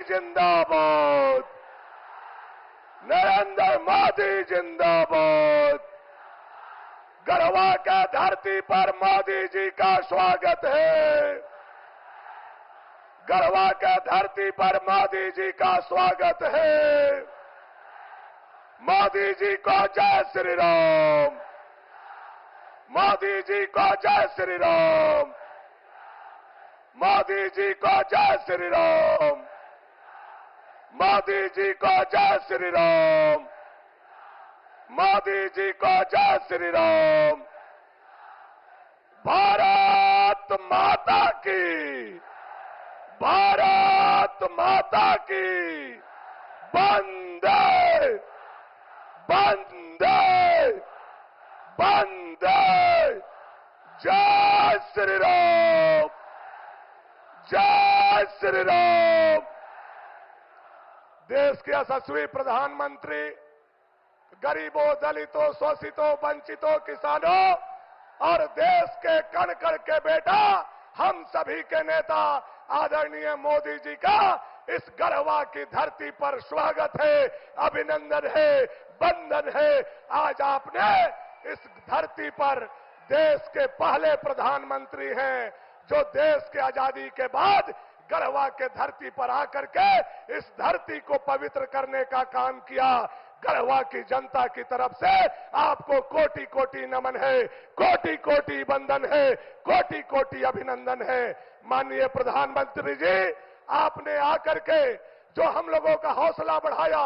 जिंदाबाद, नरेंद्र मोदी जिंदाबाद। गढ़वा के धरती पर मोदी जी का स्वागत है। गढ़वा के धरती पर मोदी जी का स्वागत है। मोदी जी को जय श्री राम, मोदी जी को जय श्री राम, मोदी जी को जय श्री राम, मोदी जी को जय श्री राम, मोदी जी को जय श्री राम। भारत माता की, भारत माता की वंदे, वंदे, वंदे। जय श्री राम, जय श्री राम। देश के यशस्वी प्रधानमंत्री गरीबों, दलितों, शोषितों, वंचितों, किसानों और देश के कण कण के बेटा हम सभी के नेता आदरणीय मोदी जी का इस गढ़वा की धरती पर स्वागत है, अभिनंदन है, वंदन है। आज आपने इस धरती पर देश के पहले प्रधानमंत्री हैं जो देश के आजादी के बाद गढ़वा के धरती पर आकर के इस धरती को पवित्र करने का काम किया। गढ़वा की जनता की तरफ से आपको कोटि कोटि नमन है, कोटि कोटि वंदन है, कोटि कोटि अभिनंदन है। माननीय प्रधानमंत्री जी, आपने आकर के जो हम लोगों का हौसला बढ़ाया,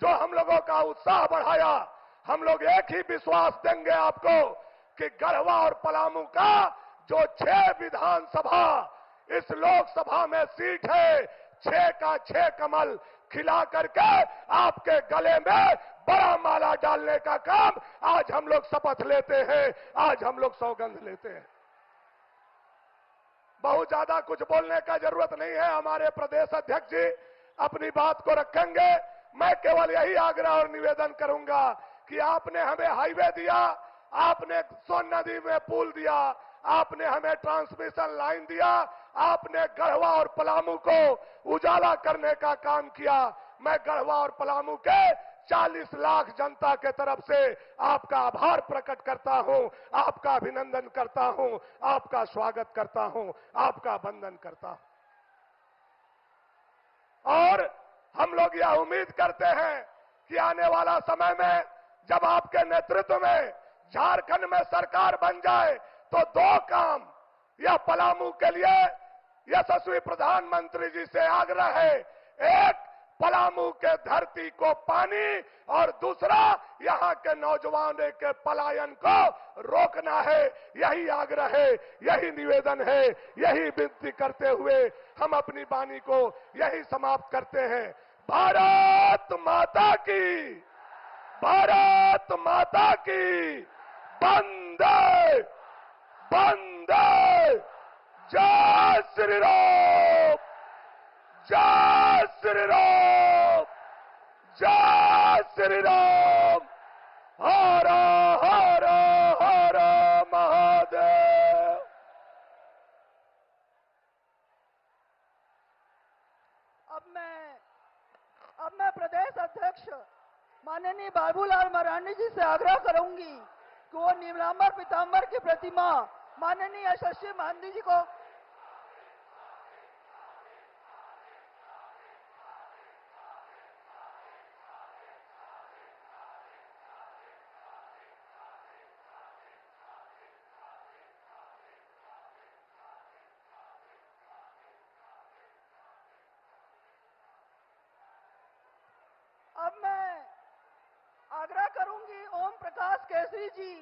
जो हम लोगों का उत्साह बढ़ाया, हम लोग एक ही विश्वास देंगे आपको कि गढ़वा और पलामू का जो 6 विधानसभा इस लोकसभा में सीट है, 6 का 6 कमल खिला करके आपके गले में बड़ा माला डालने का काम आज हम लोग शपथ लेते हैं, आज हम लोग सौगंध लेते हैं। बहुत ज्यादा कुछ बोलने का जरूरत नहीं है। हमारे प्रदेश अध्यक्ष जी अपनी बात को रखेंगे। मैं केवल यही आग्रह और निवेदन करूंगा कि आपने हमें हाईवे दिया, आपने सोन नदी में पुल दिया, आपने हमें ट्रांसमिशन लाइन दिया, आपने गढ़वा और पलामू को उजाला करने का काम किया। मैं गढ़वा और पलामू के 40 लाख जनता के तरफ से आपका आभार प्रकट करता हूं, आपका अभिनंदन करता हूं, आपका स्वागत करता हूं, आपका वंदन करता हूं। और हम लोग यह उम्मीद करते हैं कि आने वाला समय में जब आपके नेतृत्व में झारखंड में सरकार बन जाए तो 2 काम यह पलामू के लिए यशस्वी प्रधानमंत्री जी से आग्रह है। एक, पलामू के धरती को पानी, और दूसरा, यहां के नौजवानों के पलायन को रोकना है। यही आग्रह है, यही निवेदन है, यही विनती करते हुए हम अपनी वाणी को यही समाप्त करते हैं। भारत माता की, भारत माता की वंदे, वंदे। जय श्री राम, जय श्री राम, जय श्री राम। हर हर हर महादेव। अब मैं प्रदेश अध्यक्ष माननीय बाबूलाल मरांडी जी से आग्रह करूंगी कि वो नीलांबर पीतांबर की प्रतिमा माननीय यशस्वी मांझी जी को अब मैं आग्रह करूंगी ओम प्रकाश केसरी जी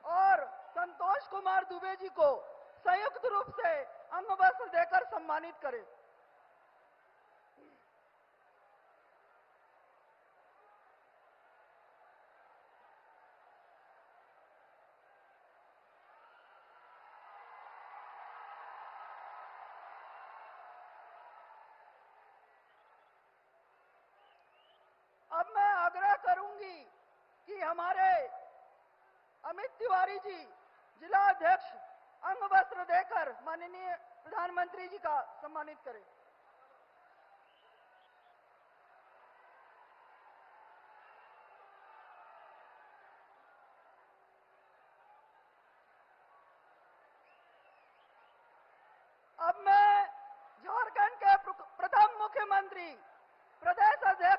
और संतोष कुमार दुबे जी को संयुक्त रूप से अंगवस्त्र देकर सम्मानित करें। अब मैं आग्रह करूंगी कि हमारे अमित तिवारी जी जिला अध्यक्ष अंगवस्त्र देकर माननीय प्रधानमंत्री जी का सम्मानित करें।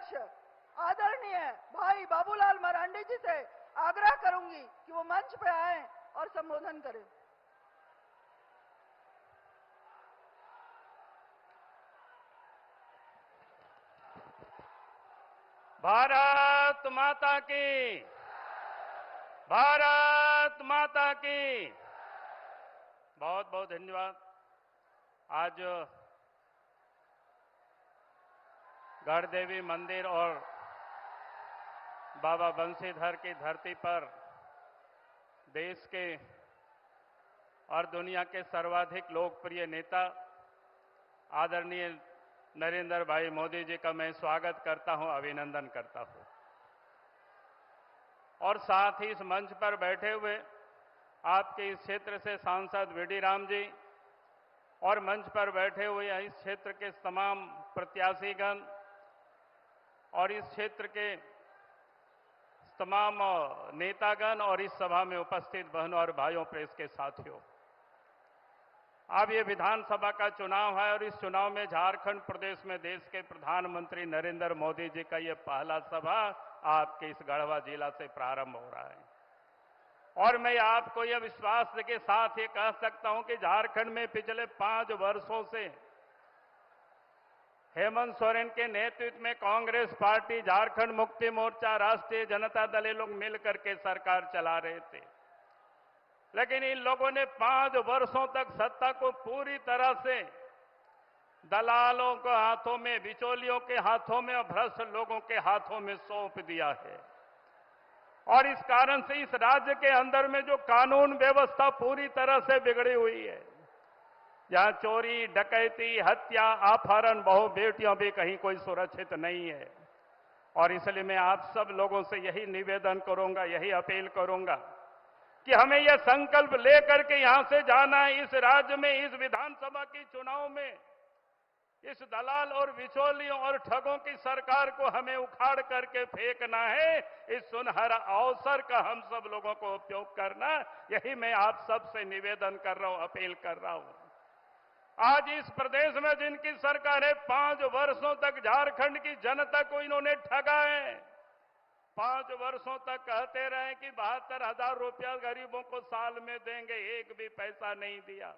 अध्यक्ष आदरणीय भाई बाबूलाल मरांडी जी से आग्रह करूंगी कि वो मंच पे आए और संबोधन करें। भारत माता की, भारत माता की। बहुत बहुत धन्यवाद। आज गढ़देवी मंदिर और बाबा बंशीधर की धरती पर देश के और दुनिया के सर्वाधिक लोकप्रिय नेता आदरणीय नरेंद्र भाई मोदी जी का मैं स्वागत करता हूं, अभिनंदन करता हूं। और साथ ही इस मंच पर बैठे हुए आपके इस क्षेत्र से सांसद वीडी राम जी और मंच पर बैठे हुए इस क्षेत्र के तमाम प्रत्याशीगण और इस क्षेत्र के तमाम नेतागण और इस सभा में उपस्थित बहनों और भाइयों, प्रेस के साथियों, अब ये विधानसभा का चुनाव है और इस चुनाव में झारखंड प्रदेश में देश के प्रधानमंत्री नरेंद्र मोदी जी का ये पहला सभा आपके इस गढ़वा जिला से प्रारंभ हो रहा है। और मैं आपको यह विश्वास के साथ ये कह सकता हूं कि झारखंड में पिछले 5 वर्षों से हेमंत सोरेन के नेतृत्व में कांग्रेस पार्टी, झारखंड मुक्ति मोर्चा, राष्ट्रीय जनता दल, ये लोग मिलकर के सरकार चला रहे थे। लेकिन इन लोगों ने 5 वर्षों तक सत्ता को पूरी तरह से दलालों के हाथों में, बिचौलियों के हाथों में और भ्रष्ट लोगों के हाथों में सौंप दिया है। और इस कारण से इस राज्य के अंदर में जो कानून व्यवस्था पूरी तरह से बिगड़ी हुई है, जहां चोरी, डकैती, हत्या, अपहरण, बहु बेटियों भी कहीं कोई सुरक्षित नहीं है। और इसलिए मैं आप सब लोगों से यही निवेदन करूंगा, यही अपील करूंगा कि हमें यह संकल्प लेकर के यहां से जाना है। इस राज्य में, इस विधानसभा की चुनाव में इस दलाल और बिचौलियों और ठगों की सरकार को हमें उखाड़ करके फेंकना है। इस सुनहरा अवसर का हम सब लोगों को उपयोग करना, यही मैं आप सबसे निवेदन कर रहा हूं, अपील कर रहा हूं। आज इस प्रदेश में जिनकी सरकार है, 5 वर्षों तक झारखंड की जनता को इन्होंने ठगा है। 5 वर्षों तक कहते रहे कि 72,000 रुपया गरीबों को साल में देंगे, एक भी पैसा नहीं दिया।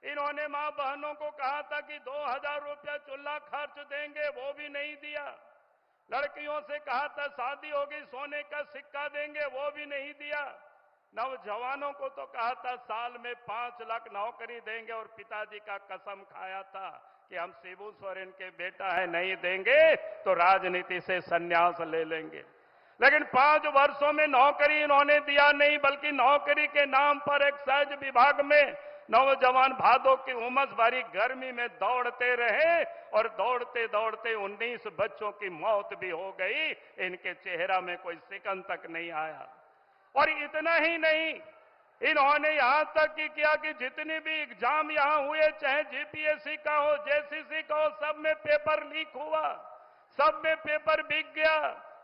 इन्होंने मां बहनों को कहा था कि 2,000 रुपया चूल्हा खर्च देंगे, वो भी नहीं दिया। लड़कियों से कहा था शादी होगी सोने का सिक्का देंगे, वो भी नहीं दिया। नौजवानों को तो कहा था साल में 5 लाख नौकरी देंगे और पिताजी का कसम खाया था कि हम शिबू सोरेन के बेटा है, नहीं देंगे तो राजनीति से संन्यास ले लेंगे। लेकिन 5 वर्षों में नौकरी इन्होंने दिया नहीं, बल्कि नौकरी के नाम पर एक्साइज विभाग में नौजवान भादों की उमस भरी गर्मी में दौड़ते रहे और दौड़ते दौड़ते 19 बच्चों की मौत भी हो गई। इनके चेहरा में कोई सिकन तक नहीं आया। और इतना ही नहीं, इन्होंने यहां तक की किया कि जितने भी एग्जाम यहां हुए, चाहे जीपीएससी का हो, जेसीसी का हो, सब में पेपर लीक हुआ, सब में पेपर बिक गया।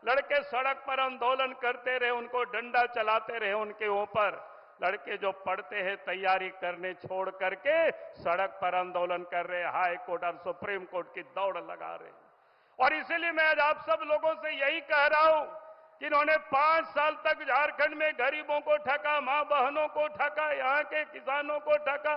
लड़के सड़क पर आंदोलन करते रहे, उनको डंडा चलाते रहे उनके ऊपर। लड़के जो पढ़ते हैं तैयारी करने छोड़ करके सड़क पर आंदोलन कर रहे, हाई कोर्ट और सुप्रीम कोर्ट की दौड़ लगा रहे। और इसीलिए मैं आज आप सब लोगों से यही कह रहा हूं कि इन्होंने 5 साल तक झारखंड में गरीबों को ठगा, मां बहनों को ठगा, यहां के किसानों को ठगा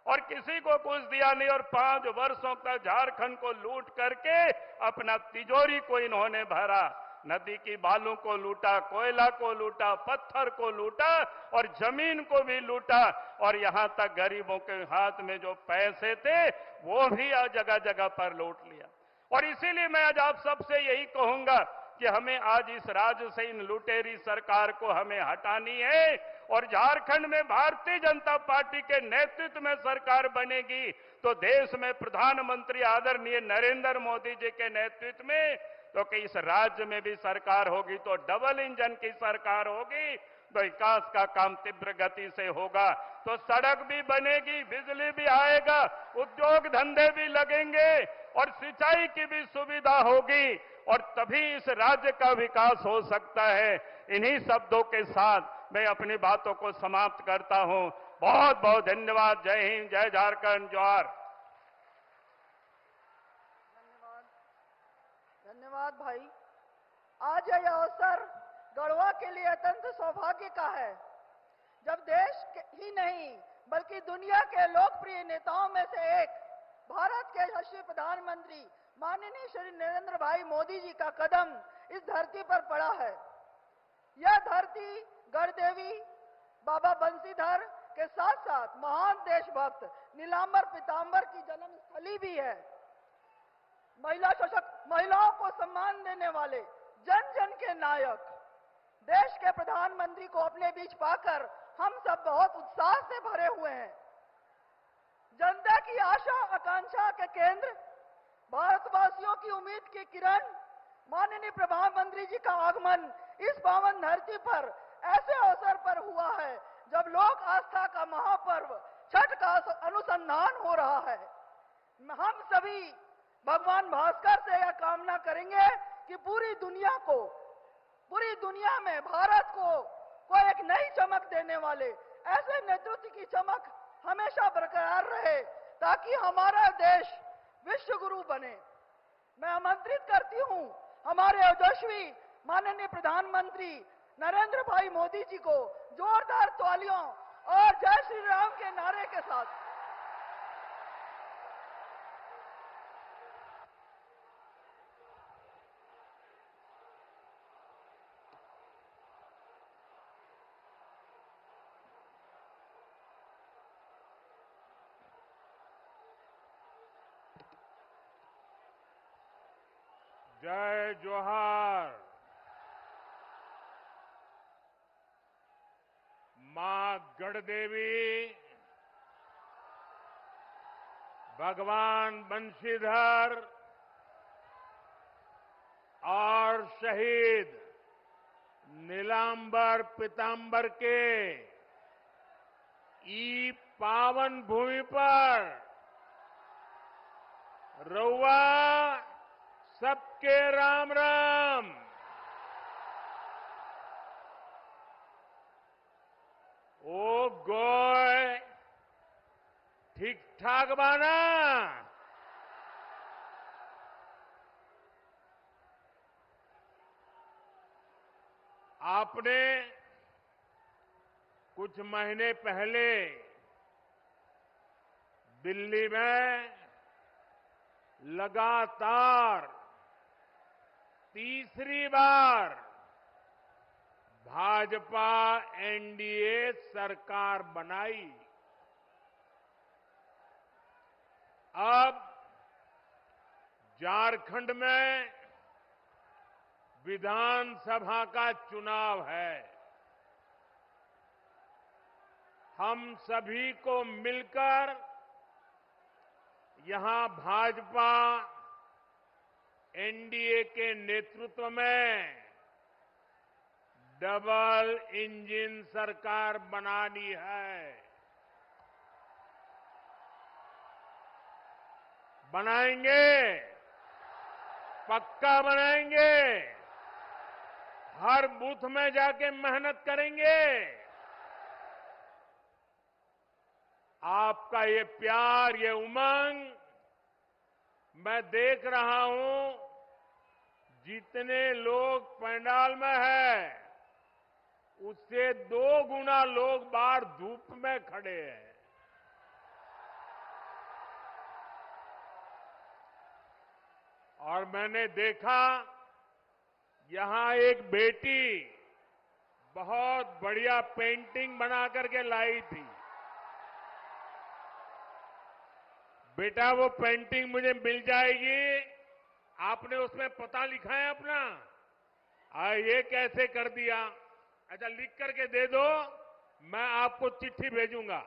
और किसी को कुछ दिया नहीं। और 5 वर्षों तक झारखंड को लूट करके अपना तिजोरी को इन्होंने भरा। नदी की बालू को लूटा, कोयला को लूटा, पत्थर को लूटा और जमीन को भी लूटा। और यहां तक गरीबों के हाथ में जो पैसे थे वो भी जगह जगह पर लूट लिया। और इसीलिए मैं आज आप सबसे यही कहूंगा कि हमें आज इस राज्य से इन लुटेरी सरकार को हमें हटानी है। और झारखंड में भारतीय जनता पार्टी के नेतृत्व में सरकार बनेगी तो देश में प्रधानमंत्री आदरणीय नरेंद्र मोदी जी के नेतृत्व में, क्योंकि इस राज्य में भी सरकार होगी तो डबल इंजन की सरकार होगी, तो विकास का काम तीव्र गति से होगा, तो सड़क भी बनेगी, बिजली भी आएगा, उद्योग धंधे भी लगेंगे और सिंचाई की भी सुविधा होगी और तभी इस राज्य का विकास हो सकता है। इन्हीं शब्दों के साथ मैं अपनी बातों को समाप्त करता हूं। बहुत बहुत धन्यवाद। जय हिंद, जय झारखंड, जोहार। धन्यवाद भाई। आज यह अवसर गढ़वा के लिए अत्यंत सौभाग्य का है, जब देश ही नहीं बल्कि दुनिया के लोकप्रिय नेताओं में से एक भारत के यशस्वी प्रधानमंत्री माननीय श्री नरेंद्र भाई मोदी जी का कदम इस धरती पर पड़ा है। यह धरती गढ़देवी बाबा बंसीधर के साथ साथ महान देशभक्त नीलांबर पीतांबर की जन्मस्थली भी है। महिलाओं को सम्मान देने वाले जन जन के नायक देश के प्रधानमंत्री को अपने बीच पाकर हम सब बहुत उत्साह से भरे हुए हैं। जनता की आशा आकांक्षा के केंद्र, भारतवासियों की उम्मीद की किरण माननीय प्रधानमंत्री जी का आगमन इस पावन धरती पर ऐसे अवसर पर हुआ है जब लोक आस्था का महापर्व छठ का अनुसंधान हो रहा है। हम सभी भगवान भास्कर से यह कामना करेंगे कि पूरी दुनिया में भारत को एक नई चमक देने वाले ऐसे नेतृत्व की चमक हमेशा बरकरार रहे, ताकि हमारा देश विश्व गुरु बने। मैं आमंत्रित करती हूं हमारे यशस्वी माननीय प्रधानमंत्री नरेंद्र भाई मोदी जी को जोरदार तालियों और जय श्री राम के नारे के साथ। जय जोहार। मां गढ़देवी, भगवान बंशीधर और शहीद नीलांबर पीतांबर के ई पावन भूमि पर रउआ सबके राम राम। ओ गोय ठीक ठाक बाना? आपने कुछ महीने पहले दिल्ली में लगातार तीसरी बार भाजपा एनडीए सरकार बनाई। अब झारखंड में विधानसभा का चुनाव है। हम सभी को मिलकर यहां भाजपा एनडीए के नेतृत्व में डबल इंजन सरकार बनानी है। बनाएंगे, पक्का बनाएंगे। हर बूथ में जाके मेहनत करेंगे। आपका ये प्यार, ये उमंग मैं देख रहा हूं। जितने लोग पंडाल में हैं, उससे 2 गुना लोग बाहर धूप में खड़े हैं। और मैंने देखा यहां एक बेटी बहुत बढ़िया पेंटिंग बना करके लाई थी। बेटा वो पेंटिंग मुझे मिल जाएगी? आपने उसमें पता लिखा है अपना? ये कैसे कर दिया? अच्छा, लिख करके दे दो, मैं आपको चिट्ठी भेजूंगा।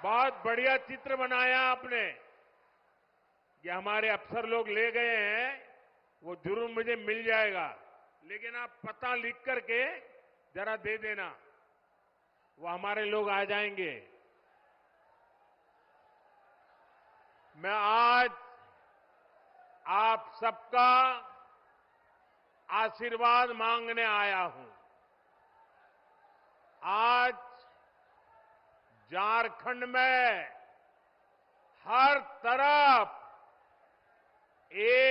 बहुत बढ़िया चित्र बनाया आपने। ये हमारे अफसर लोग ले गए हैं, वो जरूर मुझे मिल जाएगा, लेकिन आप पता लिख करके जरा दे देना, वो हमारे लोग आ जाएंगे। मैं आज आप सबका आशीर्वाद मांगने आया हूं। आज झारखंड में हर तरफ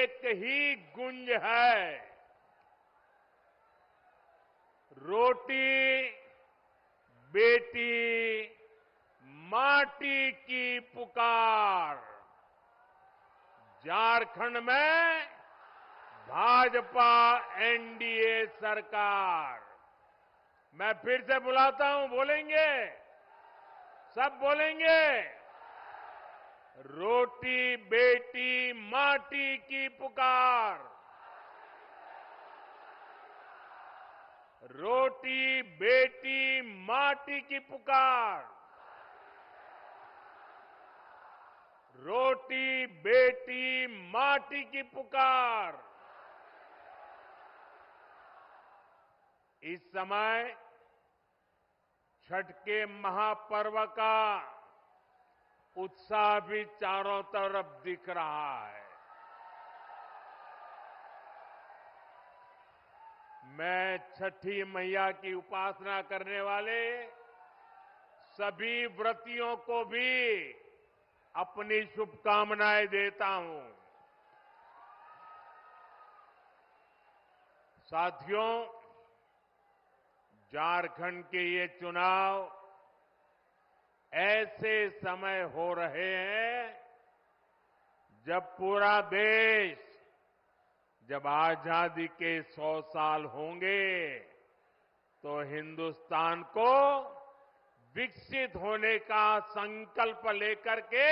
एक ही गुंज है, रोटी बेटी माटी की पुकार। झारखंड में भाजपा एनडीए सरकार। मैं फिर से बुलाता हूं, बोलेंगे? सब बोलेंगे? रोटी बेटी माटी की पुकार। रोटी बेटी माटी की पुकार। रोटी बेटी माटी की पुकार। इस समय छठ के महापर्व का उत्साह भी चारों तरफ दिख रहा है। मैं छठी मैया की उपासना करने वाले सभी व्रतियों को भी अपनी शुभकामनाएं देता हूं। साथियों, झारखंड के ये चुनाव ऐसे समय हो रहे हैं जब पूरा देश, जब आजादी के 100 साल होंगे तो हिंदुस्तान को विकसित होने का संकल्प लेकर के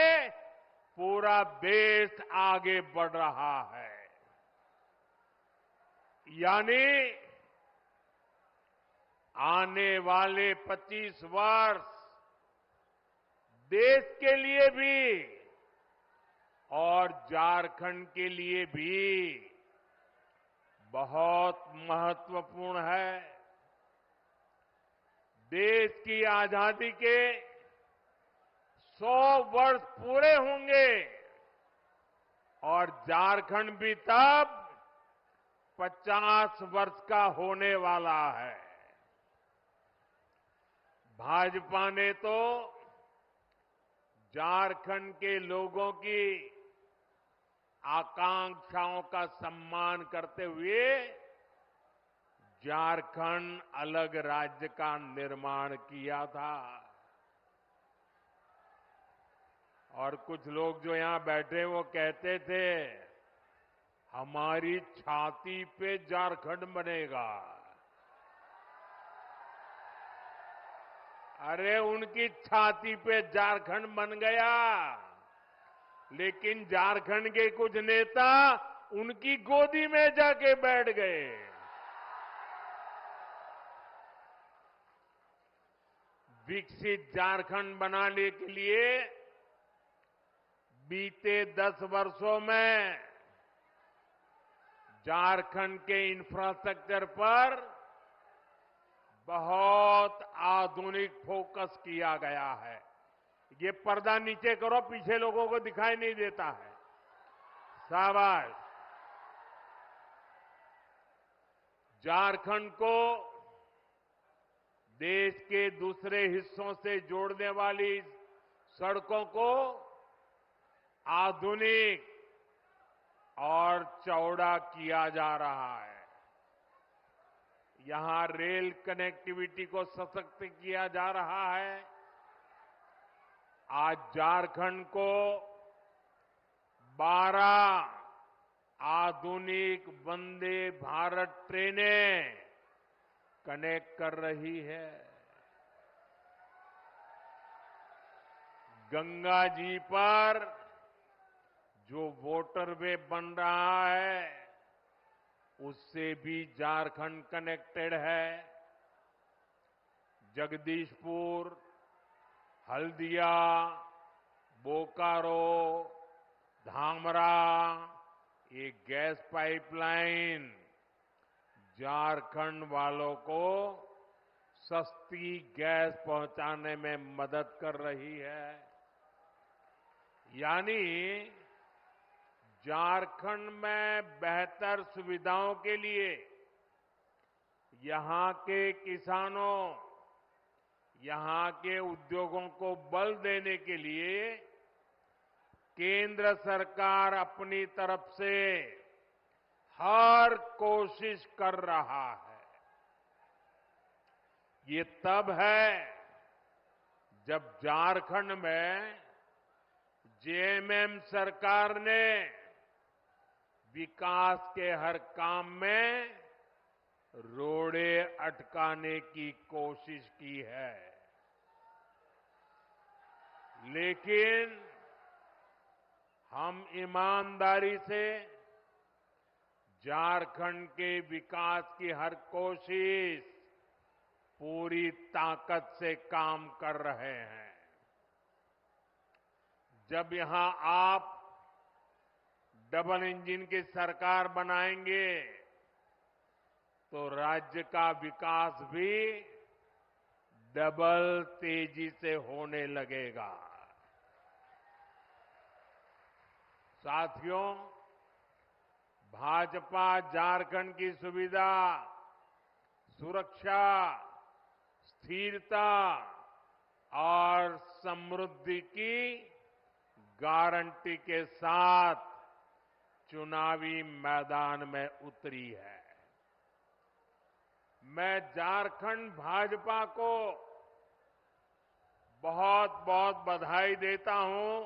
पूरा देश आगे बढ़ रहा है। यानी आने वाले 25 वर्ष देश के लिए भी और झारखंड के लिए भी बहुत महत्वपूर्ण है। देश की आजादी के 100 वर्ष पूरे होंगे और झारखंड भी तब 50 वर्ष का होने वाला है। भाजपा ने तो झारखंड के लोगों की आकांक्षाओं का सम्मान करते हुए झारखंड अलग राज्य का निर्माण किया था। और कुछ लोग जो यहां बैठे वो कहते थे हमारी छाती पे झारखंड बनेगा। अरे उनकी छाती पे झारखंड बन गया, लेकिन झारखंड के कुछ नेता उनकी गोदी में जाके बैठ गए। विकसित झारखंड बनाने के लिए बीते 10 वर्षों में झारखंड के इंफ्रास्ट्रक्चर पर बहुत आधुनिक फोकस किया गया है। ये पर्दा नीचे करो, पीछे लोगों को दिखाई नहीं देता है। शाबाश। झारखंड को देश के दूसरे हिस्सों से जोड़ने वाली सड़कों को आधुनिक और चौड़ा किया जा रहा है। यहां रेल कनेक्टिविटी को सशक्त किया जा रहा है। आज झारखंड को 12 आधुनिक वंदे भारत ट्रेनें कनेक्ट कर रही है। गंगा जी पर जो वाटरवे बन रहा है उससे भी झारखंड कनेक्टेड है। जगदीशपुर, हल्दिया, बोकारो, धामरा, ये गैस पाइपलाइन झारखंड वालों को सस्ती गैस पहुंचाने में मदद कर रही है। यानी झारखंड में बेहतर सुविधाओं के लिए यहां के किसानों, यहां के उद्योगों को बल देने के लिए केंद्र सरकार अपनी तरफ से हर कोशिश कर रहा है। ये तब है जब झारखंड में जेएमएम सरकार ने विकास के हर काम में रोड़े अटकाने की कोशिश की है। लेकिन हम ईमानदारी से झारखंड के विकास की हर कोशिश पूरी ताकत से काम कर रहे हैं। जब यहां आप डबल इंजन की सरकार बनाएंगे तो राज्य का विकास भी डबल तेजी से होने लगेगा। साथियों, भाजपा झारखंड की सुविधा, सुरक्षा, स्थिरता और समृद्धि की गारंटी के साथ चुनावी मैदान में उतरी है। मैं झारखंड भाजपा को बहुत बहुत बधाई देता हूं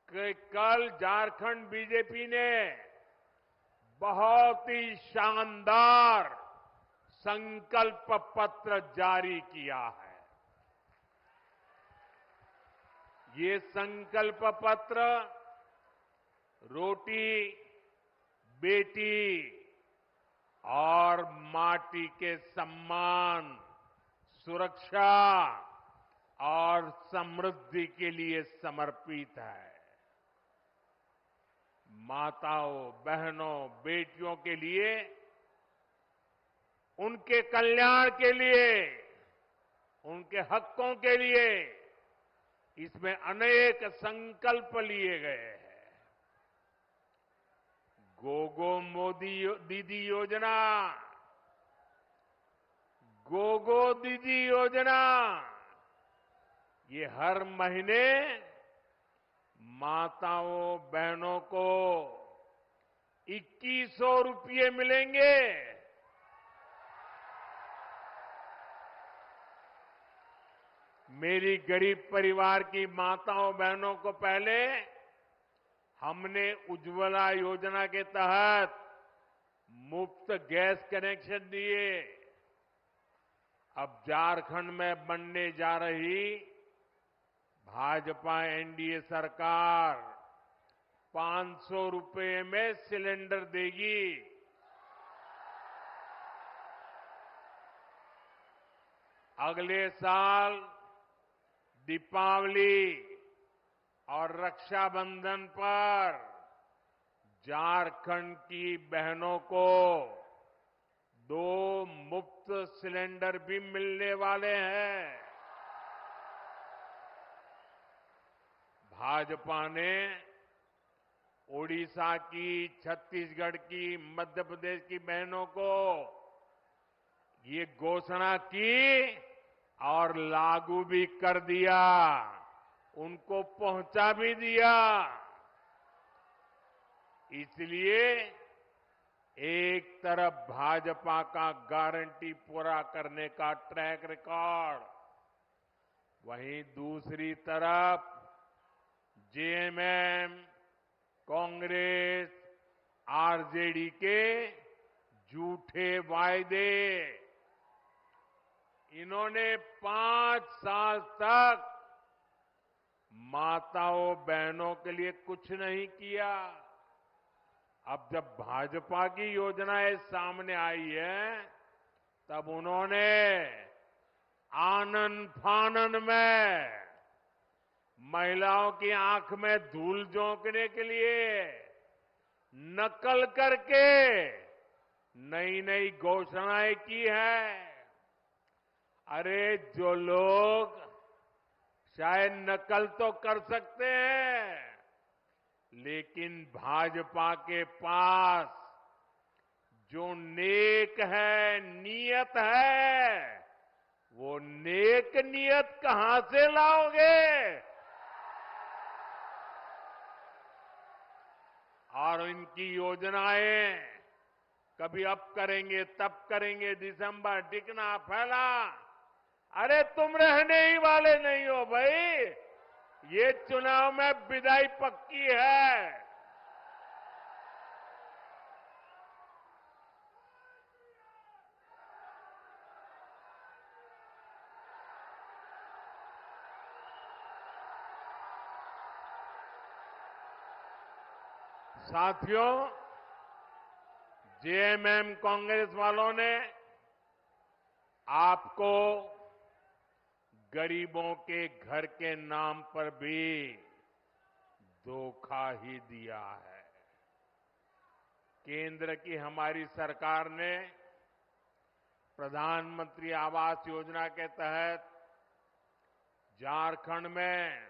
कि कल झारखंड बीजेपी ने बहुत ही शानदार संकल्प पत्र जारी किया है। ये संकल्प पत्र रोटी, बेटी और माटी के सम्मान, सुरक्षा और समृद्धि के लिए समर्पित है। माताओं, बहनों, बेटियों के लिए, उनके कल्याण के लिए, उनके हकों के लिए इसमें अनेक संकल्प लिए गए हैं। गोगो मोदी दीदी योजना, गोगो दीदी योजना, ये हर महीने माताओं बहनों को 2100 रुपये मिलेंगे। मेरी गरीब परिवार की माताओं बहनों को पहले हमने उज्ज्वला योजना के तहत मुफ्त गैस कनेक्शन दिए। अब झारखंड में बनने जा रही भाजपा एनडीए सरकार 500 रुपये में सिलेंडर देगी। अगले साल दीपावली और रक्षाबंधन पर झारखंड की बहनों को 2 मुफ्त सिलेंडर भी मिलने वाले हैं। भाजपा ने ओडिशा की, छत्तीसगढ़ की, मध्य प्रदेश की बहनों को ये घोषणा की और लागू भी कर दिया, उनको पहुंचा भी दिया। इसलिए एक तरफ भाजपा का गारंटी पूरा करने का ट्रैक रिकॉर्ड, वहीं दूसरी तरफ जेएमएम, कांग्रेस, आरजेडी के झूठे वायदे। इन्होंने 5 साल तक माताओं बहनों के लिए कुछ नहीं किया। अब जब भाजपा की योजनाएं सामने आई है, तब उन्होंने आनन फानन में महिलाओं की आंख में धूल झोंकने के लिए नकल करके नई नई घोषणाएं की है। अरे जो लोग शायद नकल तो कर सकते हैं, लेकिन भाजपा के पास जो नेक है, नियत है, वो नेक नियत कहां से लाओगे? और इनकी योजनाएं कभी अब करेंगे तब करेंगे, दिसंबर टिकना फैला। अरे तुम रहने ही वाले नहीं हो भाई, ये चुनाव में विदाई पक्की है। साथियों, जेएमएम कांग्रेस वालों ने आपको गरीबों के घर के नाम पर भी धोखा ही दिया है। केंद्र की हमारी सरकार ने प्रधानमंत्री आवास योजना के तहत झारखंड में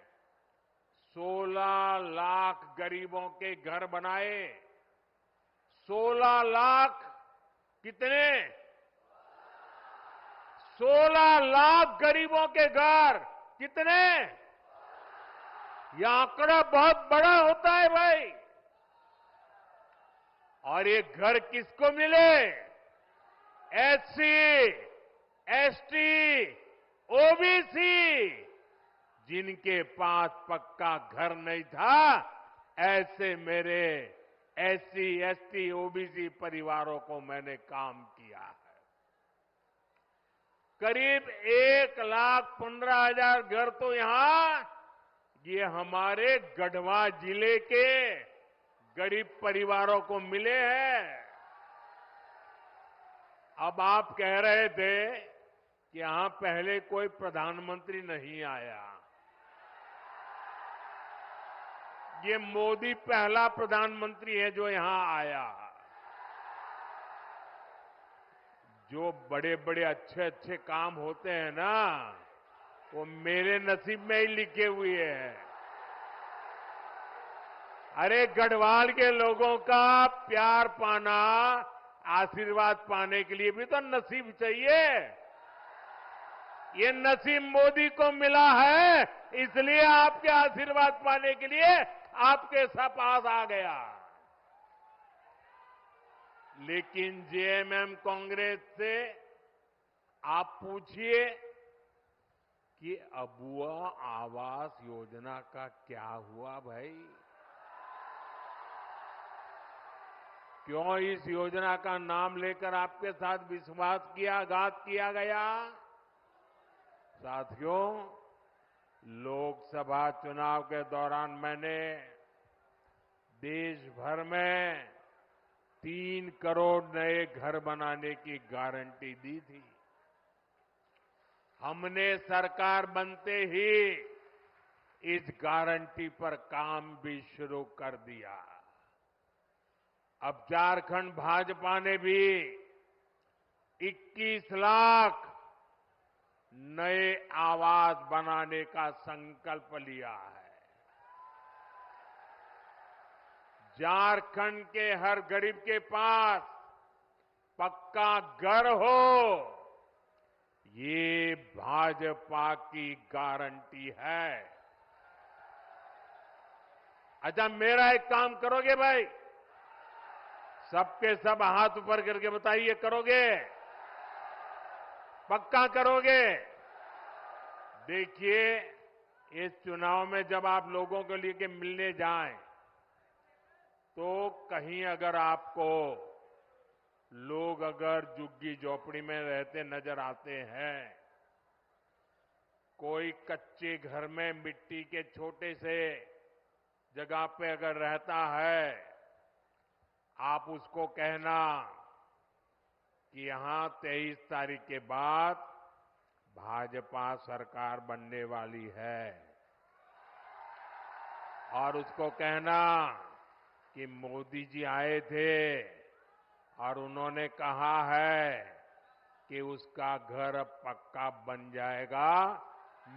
16 लाख गरीबों के घर बनाए। 16 लाख कितने? 16 लाख गरीबों के घर कितने? यह आंकड़ा बहुत बड़ा होता है भाई। और ये घर किसको मिले? एससी, एसटी, ओबीसी, जिनके पास पक्का घर नहीं था, ऐसे मेरे एससी, एसटी, ओबीसी परिवारों को मैंने काम किया है। करीब 1,15,000 घर तो यहां ये हमारे गढ़वा जिले के गरीब परिवारों को मिले हैं। अब आप कह रहे थे कि यहां पहले कोई प्रधानमंत्री नहीं आया। ये मोदी पहला प्रधानमंत्री है जो यहां आया। जो बड़े बड़े अच्छे अच्छे काम होते हैं ना, वो मेरे नसीब में ही लिखे हुए हैं। अरे गढ़वाल के लोगों का प्यार पाना, आशीर्वाद पाने के लिए भी तो नसीब चाहिए। ये नसीब मोदी को मिला है, इसलिए आपके आशीर्वाद पाने के लिए आपके पास आ गया। लेकिन जेएमएम कांग्रेस से आप पूछिए कि अबुआ आवास योजना का क्या हुआ भाई? क्यों इस योजना का नाम लेकर आपके साथ विश्वासघात किया गया? साथियों, लोकसभा चुनाव के दौरान मैंने देश भर में 3 करोड़ नए घर बनाने की गारंटी दी थी। हमने सरकार बनते ही इस गारंटी पर काम भी शुरू कर दिया। अब झारखंड भाजपा ने भी 21 लाख नए आवास बनाने का संकल्प लिया है। झारखंड के हर गरीब के पास पक्का घर हो, ये भाजपा की गारंटी है। अच्छा, मेरा एक काम करोगे भाई? सबके सब हाथ ऊपर करके बताइए, करोगे? पक्का करोगे? देखिए, इस चुनाव में जब आप लोगों के लिए मिलने जाएं, तो कहीं अगर आपको लोग अगर झुग्गी झोपड़ी में रहते नजर आते हैं, कोई कच्चे घर में मिट्टी के छोटे से जगह पे अगर रहता है, आप उसको कहना कि यहां 23 तारीख के बाद भाजपा सरकार बनने वाली है, और उसको कहना कि मोदी जी आए थे और उन्होंने कहा है कि उसका घर अब पक्का बन जाएगा।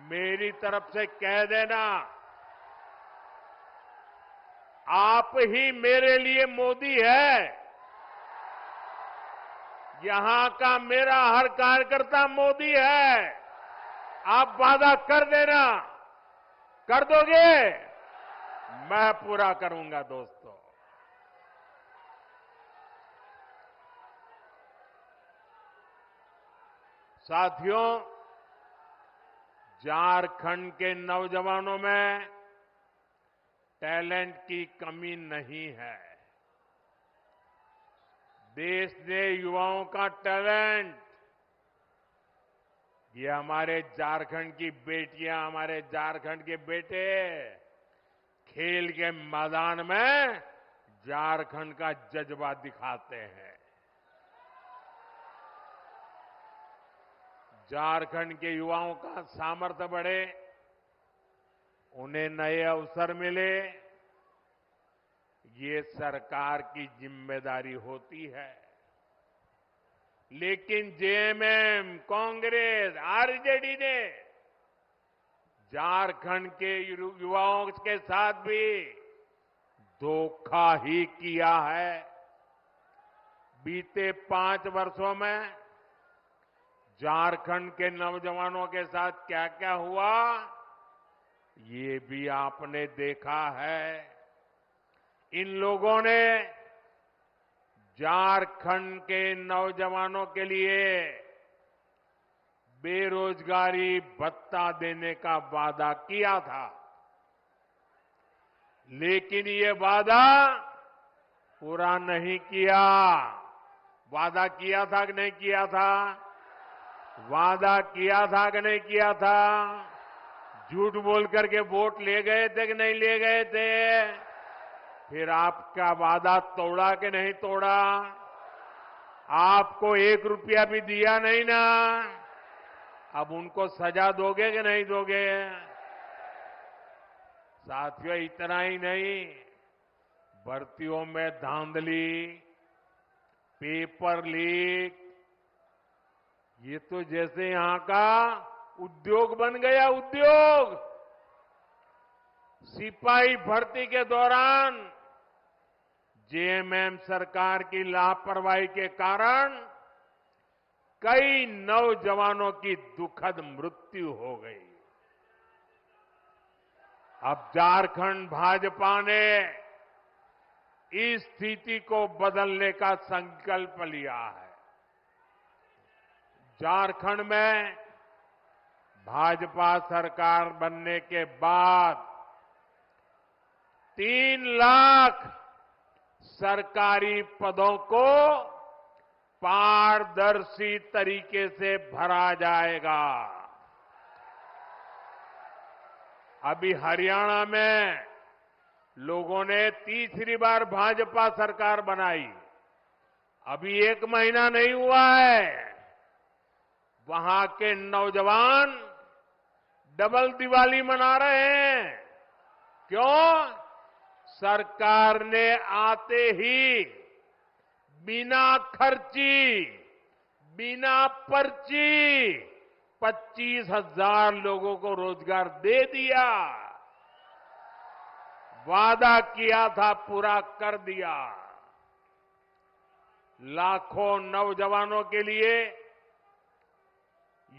मेरी तरफ से कह देना, आप ही मेरे लिए मोदी है। यहां का मेरा हर कार्यकर्ता मोदी है। आप वादा कर देना, कर दोगे? मैं पूरा करूंगा दोस्तों। साथियों, झारखंड के नौजवानों में टैलेंट की कमी नहीं है। देश ने युवाओं का टैलेंट, ये हमारे झारखंड की बेटियां, हमारे झारखंड के बेटे खेल के मैदान में झारखंड का जज्बा दिखाते हैं। झारखंड के युवाओं का सामर्थ्य बढ़े, उन्हें नए अवसर मिले, ये सरकार की जिम्मेदारी होती है। लेकिन जेएमएम, कांग्रेस, आरजेडी ने झारखंड के युवाओं के साथ भी धोखा ही किया है। बीते 5 वर्षों में झारखंड के नौजवानों के साथ क्या क्या हुआ, ये भी आपने देखा है। इन लोगों ने झारखंड के नौजवानों के लिए बेरोजगारी भत्ता देने का वादा किया था, लेकिन ये वादा पूरा नहीं किया। वादा किया था कि नहीं किया था? वादा किया था कि नहीं किया था? झूठ बोल करके वोट ले गए थे कि नहीं ले गए थे? फिर आपका वादा तोड़ा कि नहीं तोड़ा? आपको 1 रुपया भी दिया नहीं ना? अब उनको सजा दोगे कि नहीं दोगे? साथियों, इतना ही नहीं, भर्तियों में धांधली, पेपर लीक, ये तो जैसे यहां का उद्योग बन गया। उद्योग, सिपाही भर्ती के दौरान जेएमएम सरकार की लापरवाही के कारण कई नौजवानों की दुखद मृत्यु हो गई। अब झारखंड भाजपा ने इस स्थिति को बदलने का संकल्प लिया है। झारखंड में भाजपा सरकार बनने के बाद 3 लाख सरकारी पदों को पारदर्शी तरीके से भरा जाएगा। अभी हरियाणा में लोगों ने तीसरी बार भाजपा सरकार बनाई, अभी 1 महीना नहीं हुआ है। वहां के नौजवान डबल दिवाली मना रहे हैं। क्यों? सरकार ने आते ही बिना खर्ची, बिना पर्ची 25,000 लोगों को रोजगार दे दिया। वादा किया था, पूरा कर दिया। लाखों नौजवानों के लिए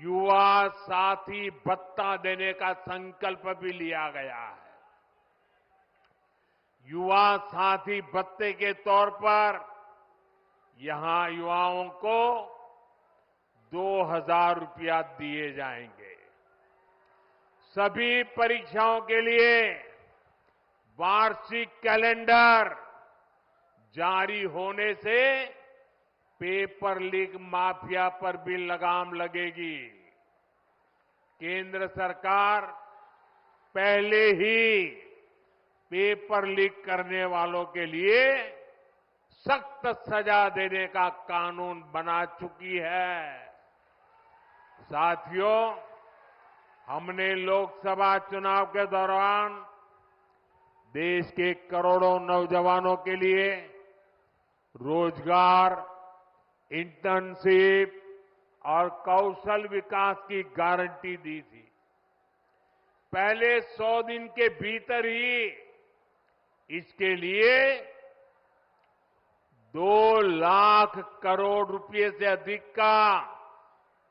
युवा साथी भत्ता देने का संकल्प भी लिया गया है। युवा साथी भत्ते के तौर पर यहां युवाओं को 2,000 रुपया दिए जाएंगे। सभी परीक्षाओं के लिए वार्षिक कैलेंडर जारी होने से पेपर लीक माफिया पर भी लगाम लगेगी। केंद्र सरकार पहले ही पेपर लीक करने वालों के लिए सख्त सजा देने का कानून बना चुकी है। साथियों, हमने लोकसभा चुनाव के दौरान देश के करोड़ों नौजवानों के लिए रोजगार, इंटर्नशिप और कौशल विकास की गारंटी दी थी। पहले 100 दिन के भीतर ही इसके लिए 2 लाख करोड़ रुपए से अधिक का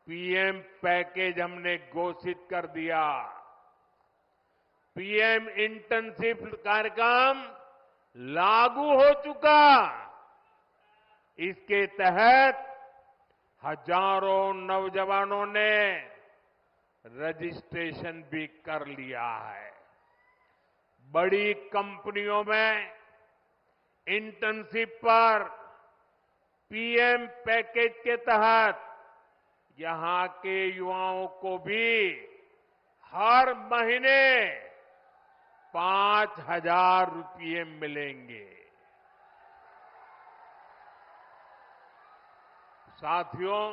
पीएम पैकेज हमने घोषित कर दिया। पीएम इंटर्नशिप कार्यक्रम लागू हो चुका। इसके तहत हजारों नौजवानों ने रजिस्ट्रेशन भी कर लिया है। बड़ी कंपनियों में इंटर्नशिप पर पीएम पैकेज के तहत यहां के युवाओं को भी हर महीने 5,000 रुपये मिलेंगे। साथियों,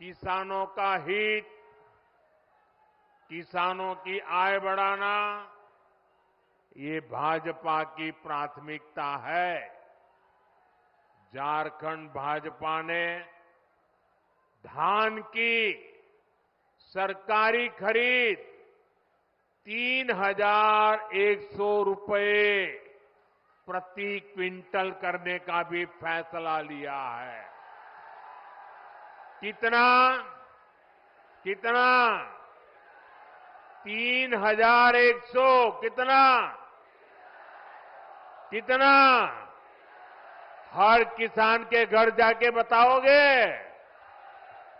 किसानों का हित, किसानों की आय बढ़ाना, ये भाजपा की प्राथमिकता है। झारखंड भाजपा ने धान की सरकारी खरीद 3,100 रुपये प्रति क्विंटल करने का भी फैसला लिया है। कितना 3,100 कितना हर किसान के घर जाके बताओगे?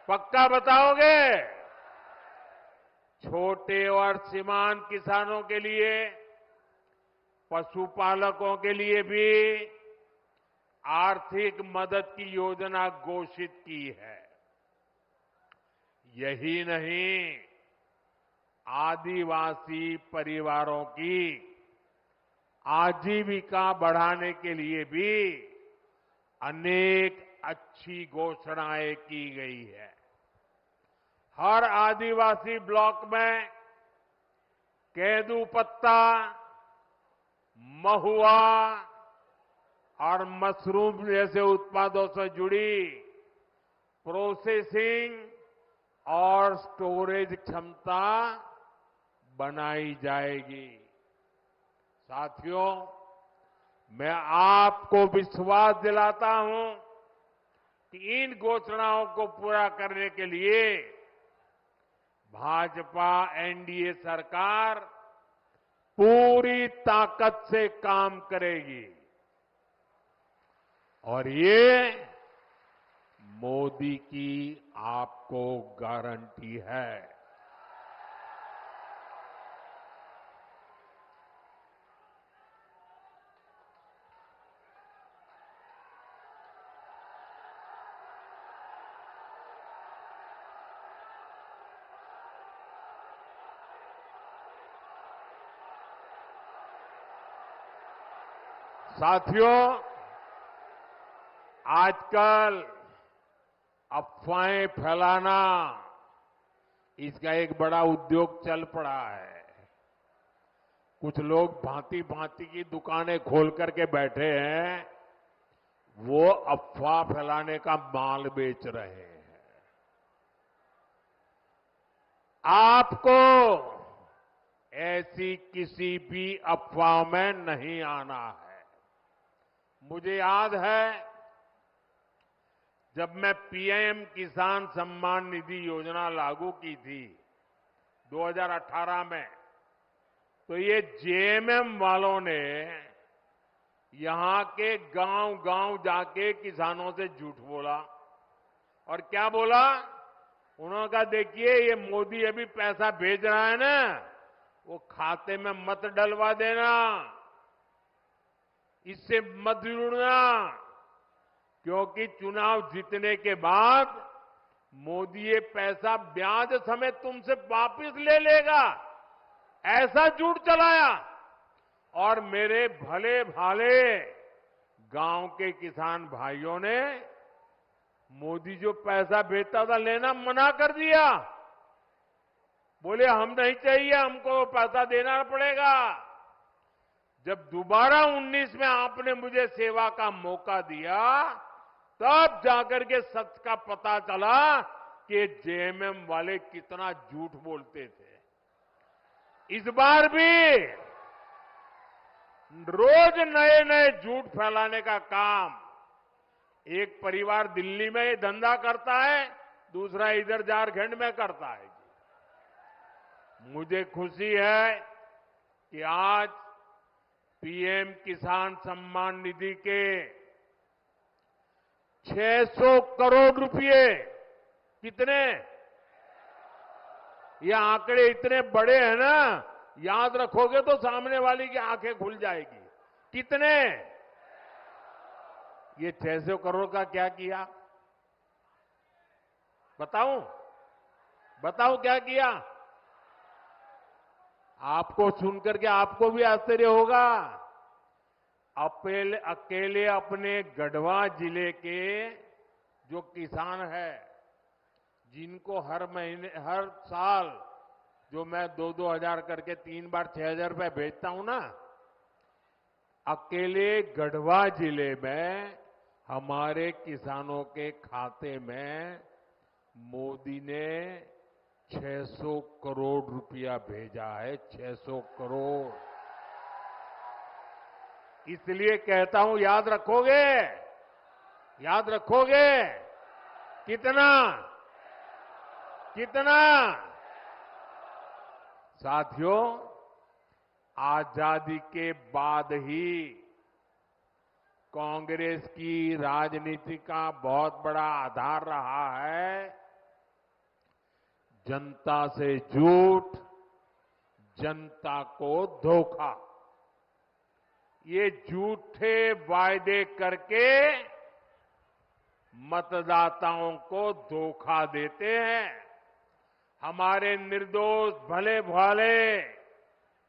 पक्का बताओगे? छोटे और सीमांत किसानों के लिए, पशुपालकों के लिए भी आर्थिक मदद की योजना घोषित की है। यही नहीं, आदिवासी परिवारों की आजीविका बढ़ाने के लिए भी अनेक अच्छी घोषणाएं की गई है। हर आदिवासी ब्लॉक में केंदू पत्ता, महुआ और मशरूम जैसे उत्पादों से जुड़ी प्रोसेसिंग और स्टोरेज क्षमता बनाई जाएगी। साथियों, मैं आपको विश्वास दिलाता हूं कि इन घोषणाओं को पूरा करने के लिए भाजपा एनडीए सरकार पूरी ताकत से काम करेगी और ये मोदी की आपको गारंटी है। साथियों, आजकल अफवाहें फैलाना इसका एक बड़ा उद्योग चल पड़ा है। कुछ लोग भांति भांति की दुकानें खोल करके बैठे हैं, वो अफवाह फैलाने का माल बेच रहे हैं। आपको ऐसी किसी भी अफवाह में नहीं आना है। मुझे याद है, जब मैं पीएम किसान सम्मान निधि योजना लागू की थी 2018 में, तो ये जेएमएम वालों ने यहां के गांव-गांव जाके किसानों से झूठ बोला। और क्या बोला? उन्होंने कहा, देखिए ये मोदी अभी पैसा भेज रहा है ना, वो खाते में मत डलवा देना, इससे मत जुड़ना, क्योंकि चुनाव जीतने के बाद मोदी ये पैसा ब्याज समेत तुमसे वापस ले लेगा। ऐसा झूठ चलाया और मेरे भले भाले गांव के किसान भाइयों ने मोदी जो पैसा भेजता था लेना मना कर दिया। बोले हम नहीं चाहिए, हमको पैसा देना पड़ेगा। जब दोबारा 19 में आपने मुझे सेवा का मौका दिया, तब जाकर के सच का पता चला कि जेएमएम वाले कितना झूठ बोलते थे। इस बार भी रोज नए नए झूठ फैलाने का काम एक परिवार दिल्ली में धंधा करता है, दूसरा इधर झारखंड में करता है। मुझे खुशी है कि आज पीएम किसान सम्मान निधि के 600 करोड़ रुपए। कितने? ये आंकड़े इतने बड़े हैं ना, याद रखोगे तो सामने वाली की आंखें खुल जाएगी। कितने? ये 600 करोड़ का क्या किया? बताऊं क्या किया? आपको सुनकर के आपको भी आश्चर्य होगा। अकेले अपने गढ़वा जिले के जो किसान है, जिनको हर साल जो मैं 2-2 हजार करके 3 बार 6,000 रुपए भेजता हूं ना, अकेले गढ़वा जिले में हमारे किसानों के खाते में मोदी ने 600 करोड़ रुपया भेजा है। 600 करोड़। इसलिए कहता हूं, याद रखोगे? याद रखोगे? कितना? कितना? साथियों, आजादी के बाद ही कांग्रेस की राजनीति का बहुत बड़ा आधार रहा है जनता से झूठ, जनता को धोखा। ये झूठे वायदे करके मतदाताओं को धोखा देते हैं। हमारे निर्दोष भले भाले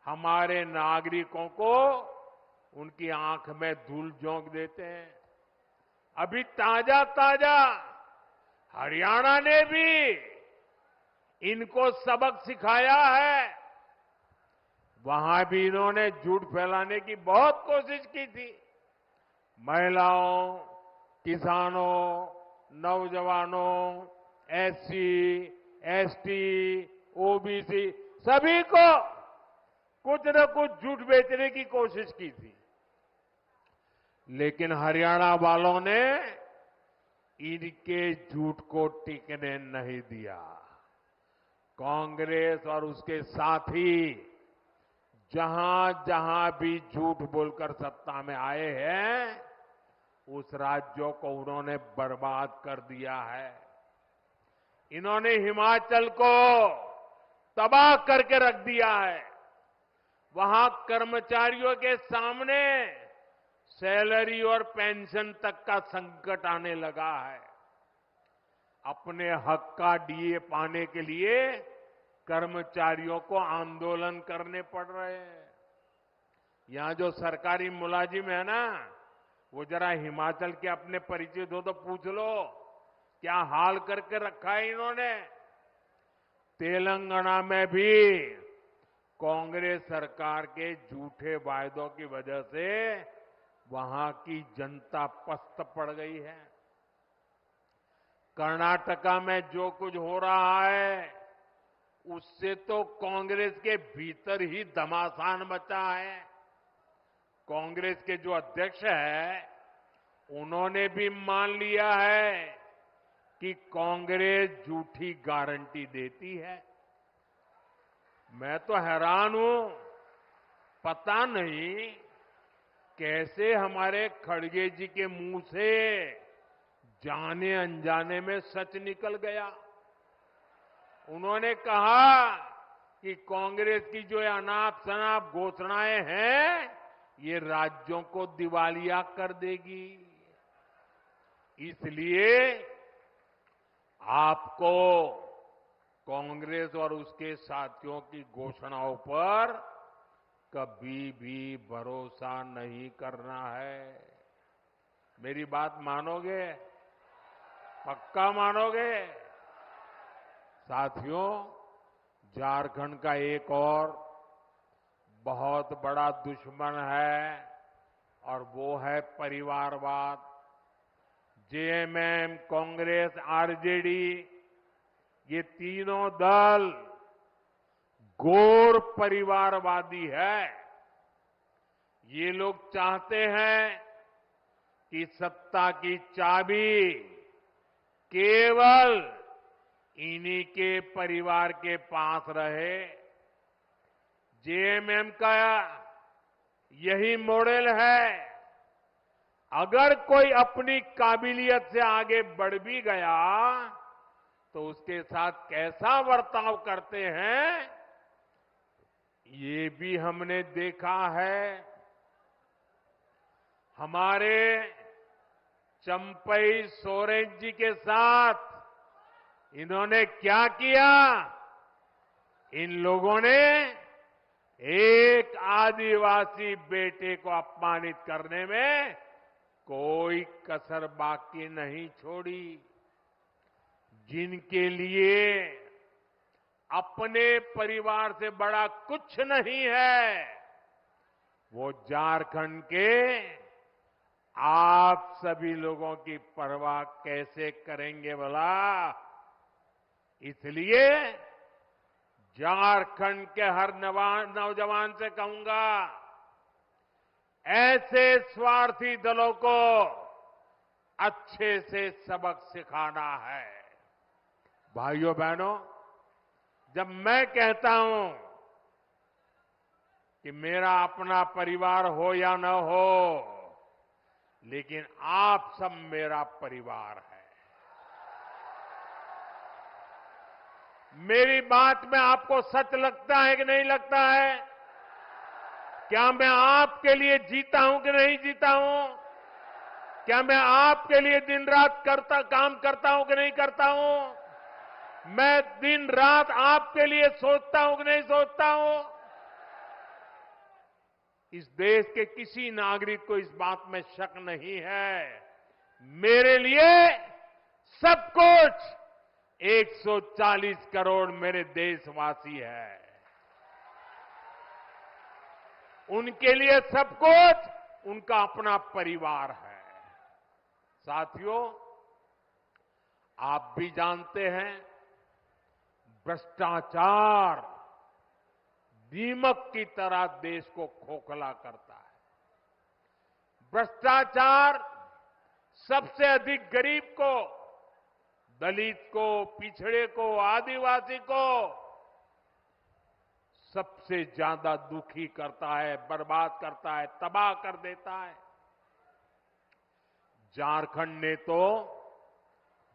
हमारे नागरिकों को उनकी आंख में धूल झोंक देते हैं। अभी ताजा ताजा हरियाणा ने भी इनको सबक सिखाया है। वहां भी इन्होंने झूठ फैलाने की बहुत कोशिश की थी। महिलाओं, किसानों, नौजवानों, एससी, एसटी, ओबीसी सभी को कुछ न कुछ झूठ बेचने की कोशिश की थी। लेकिन हरियाणा वालों ने इनके झूठ को टिकने नहीं दिया। कांग्रेस और उसके साथी जहां जहां भी झूठ बोलकर सत्ता में आए हैं, उस राज्यों को उन्होंने बर्बाद कर दिया है। इन्होंने हिमाचल को तबाह करके रख दिया है। वहां कर्मचारियों के सामने सैलरी और पेंशन तक का संकट आने लगा है। अपने हक का डीए पाने के लिए कर्मचारियों को आंदोलन करने पड़ रहे हैं। यहां जो सरकारी मुलाजिम है ना, वो जरा हिमाचल के अपने परिचित हो तो पूछ लो क्या हाल करके रखा है इन्होंने। तेलंगाना में भी कांग्रेस सरकार के झूठे वायदों की वजह से वहां की जनता पस्त पड़ गई है। कर्नाटका में जो कुछ हो रहा है उससे तो कांग्रेस के भीतर ही घमासान मचा है। कांग्रेस के जो अध्यक्ष है उन्होंने भी मान लिया है कि कांग्रेस झूठी गारंटी देती है। मैं तो हैरान हूं, पता नहीं कैसे हमारे खड़गे जी के मुंह से जाने अनजाने में सच निकल गया। उन्होंने कहा कि कांग्रेस की जो अनाप शनाप घोषणाएं हैं ये राज्यों को दिवालिया कर देगी। इसलिए आपको कांग्रेस और उसके साथियों की घोषणाओं पर कभी भी भरोसा नहीं करना है। मेरी बात मानोगे? पक्का मानोगे? साथियों, झारखंड का एक और बहुत बड़ा दुश्मन है और वो है परिवारवाद। जेएमएम, कांग्रेस, आरजेडी ये तीनों दल घोर परिवारवादी है। ये लोग चाहते हैं कि सत्ता की चाबी केवल इन्हीं के परिवार के पास रहे। जेएमएम का यही मॉडल है। अगर कोई अपनी काबिलियत से आगे बढ़ भी गया तो उसके साथ कैसा बर्ताव करते हैं, ये भी हमने देखा है। हमारे चंपई सोरेन जी के साथ इन्होंने क्या किया? इन लोगों ने एक आदिवासी बेटे को अपमानित करने में कोई कसर बाकी नहीं छोड़ी। जिनके लिए अपने परिवार से बड़ा कुछ नहीं है, वो झारखंड के आप सभी लोगों की परवाह कैसे करेंगे भला? इसलिए झारखंड के हर नौजवान से कहूंगा, ऐसे स्वार्थी दलों को अच्छे से सबक सिखाना है। भाइयों बहनों, जब मैं कहता हूं कि मेरा अपना परिवार हो या न हो, लेकिन आप सब मेरा परिवार है। मेरी बात में आपको सच लगता है कि नहीं लगता है? क्या मैं आपके लिए जीता हूं कि नहीं जीता हूं? क्या मैं आपके लिए दिन रात काम करता हूं कि नहीं करता हूं? मैं दिन रात आपके लिए सोचता हूं कि नहीं सोचता हूं? इस देश के किसी नागरिक को इस बात में शक नहीं है। मेरे लिए सब कुछ 140 करोड़ मेरे देशवासी हैं। उनके लिए सब कुछ उनका अपना परिवार है। साथियों, आप भी जानते हैं, भ्रष्टाचार दीमक की तरह देश को खोखला करता है। भ्रष्टाचार सबसे अधिक गरीब को, दलित को, पिछड़े को, आदिवासी को सबसे ज्यादा दुखी करता है, बर्बाद करता है, तबाह कर देता है। झारखंड ने तो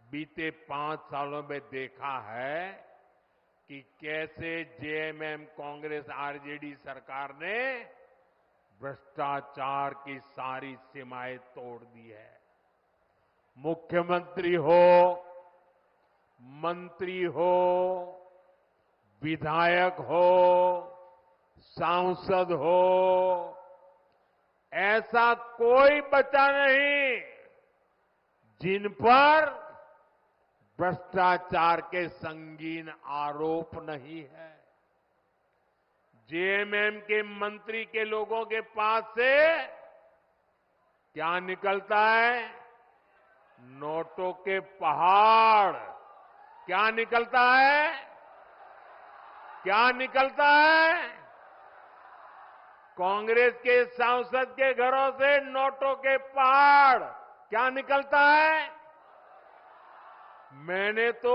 बीते 5 सालों में देखा है कि कैसे जेएमएम, कांग्रेस, आरजेडी सरकार ने भ्रष्टाचार की सारी सीमाएं तोड़ दी है। मुख्यमंत्री हो, मंत्री हो, विधायक हो, सांसद हो, ऐसा कोई बचा नहीं जिन पर भ्रष्टाचार के संगीन आरोप नहीं है। जेएमएम के मंत्री के लोगों के पास से क्या निकलता है? नोटों के पहाड़। क्या निकलता है? क्या निकलता है? कांग्रेस के सांसद के घरों से नोटों के पहाड़। क्या निकलता है? मैंने तो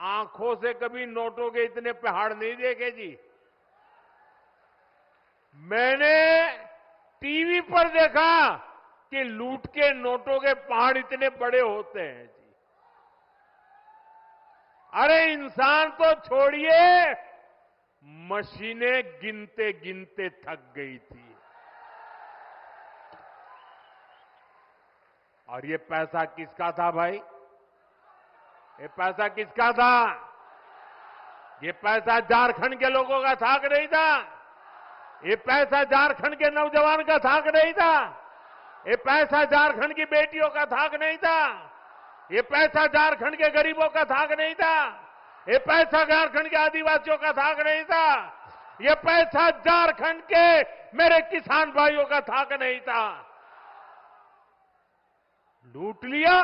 आंखों से कभी नोटों के इतने पहाड़ नहीं देखे जी। मैंने टीवी पर देखा कि लूट के नोटों के पहाड़ इतने बड़े होते हैं जी। अरे इंसान तो छोड़िए, मशीनें गिनते गिनते थक गई थी। और ये पैसा किसका था भाई? ये पैसा किसका था? ये पैसा झारखंड के लोगों का था कि नहीं था? ये पैसा झारखंड के नौजवान का था कि नहीं था? ये पैसा झारखंड की बेटियों का था कि नहीं था? ये पैसा झारखंड के गरीबों का था कि नहीं था? ये पैसा झारखंड के आदिवासियों का था कि नहीं था? ये पैसा झारखंड के मेरे किसान भाइयों का था कि नहीं था? लूट लिया।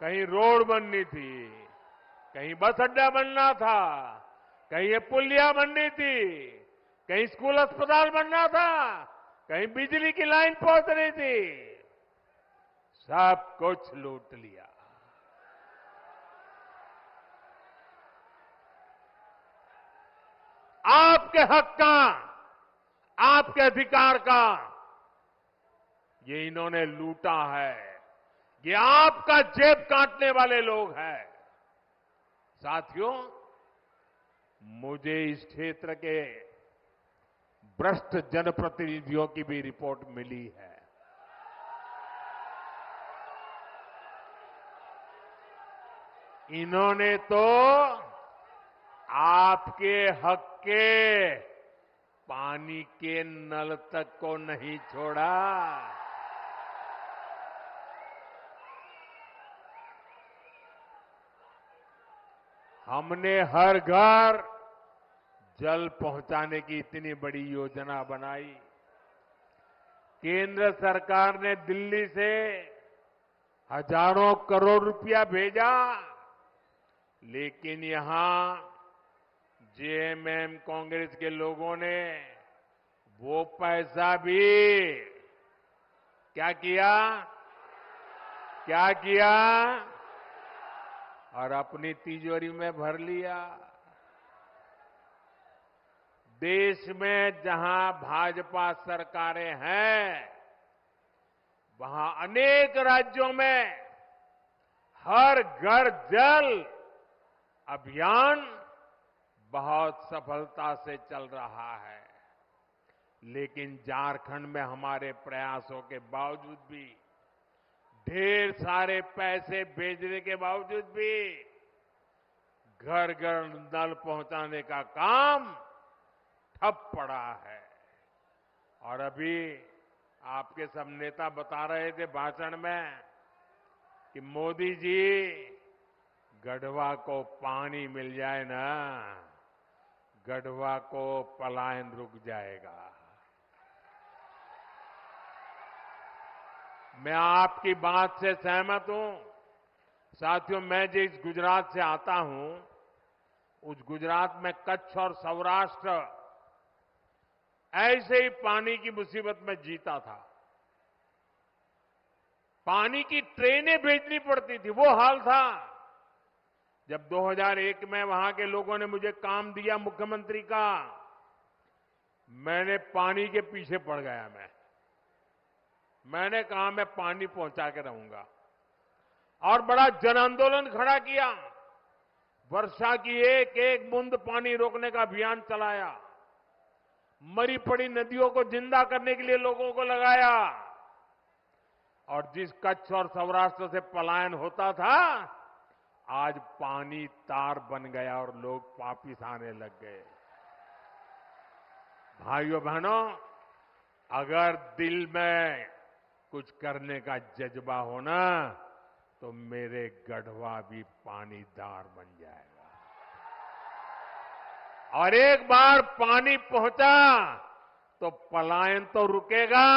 कहीं रोड बननी थी, कहीं बस अड्डा बनना था, कहीं ये पुलिया बननी थी, कहीं स्कूल अस्पताल बनना था, कहीं बिजली की लाइन पहुंचनी थी। सब कुछ लूट लिया। आपके हक का, आपके अधिकार का ये इन्होंने लूटा है। ये आपका जेब काटने वाले लोग हैं। साथियों, मुझे इस क्षेत्र के भ्रष्ट जनप्रतिनिधियों की भी रिपोर्ट मिली है। इन्होंने तो आपके हक के पानी के नल तक को नहीं छोड़ा। हमने हर घर जल पहुंचाने की इतनी बड़ी योजना बनाई। केंद्र सरकार ने दिल्ली से हजारों करोड़ रुपया भेजा, लेकिन यहां जेएमएम कांग्रेस के लोगों ने वो पैसा भी क्या किया और अपनी तिजोरी में भर लिया। देश में जहां भाजपा सरकारें हैं, वहां अनेक राज्यों में हर घर जल अभियान बहुत सफलता से चल रहा है। लेकिन झारखंड में हमारे प्रयासों के बावजूद भी, ढेर सारे पैसे भेजने के बावजूद भी घर घर नल पहुंचाने का काम ठप पड़ा है। और अभी आपके सब नेता बता रहे थे भाषण में कि मोदी जी, गढ़वा को पानी मिल जाए ना, गढ़वा को पलायन रुक जाएगा। मैं आपकी बात से सहमत हूं। साथियों, मैं जिस गुजरात से आता हूं, उस गुजरात में कच्छ और सौराष्ट्र ऐसे ही पानी की मुसीबत में जीता था। पानी की ट्रेनें भेजनी पड़ती थी, वो हाल था। जब 2001 में वहां के लोगों ने मुझे काम दिया मुख्यमंत्री का, मैंने पानी के पीछे पड़ गया। मैंने कहा मैं पानी पहुंचा के रहूंगा, और बड़ा जन आंदोलन खड़ा किया। वर्षा की एक एक बूंद पानी रोकने का अभियान चलाया। मरी पड़ी नदियों को जिंदा करने के लिए लोगों को लगाया। और जिस कच्छ और सौराष्ट्र से पलायन होता था, आज पानी तार बन गया और लोग वापिस आने लग गए। भाइयों बहनों, अगर दिल में कुछ करने का जज्बा हो ना, तो मेरे गढ़वा भी पानीदार बन जाएगा। और एक बार पानी पहुंचा तो पलायन तो रुकेगा।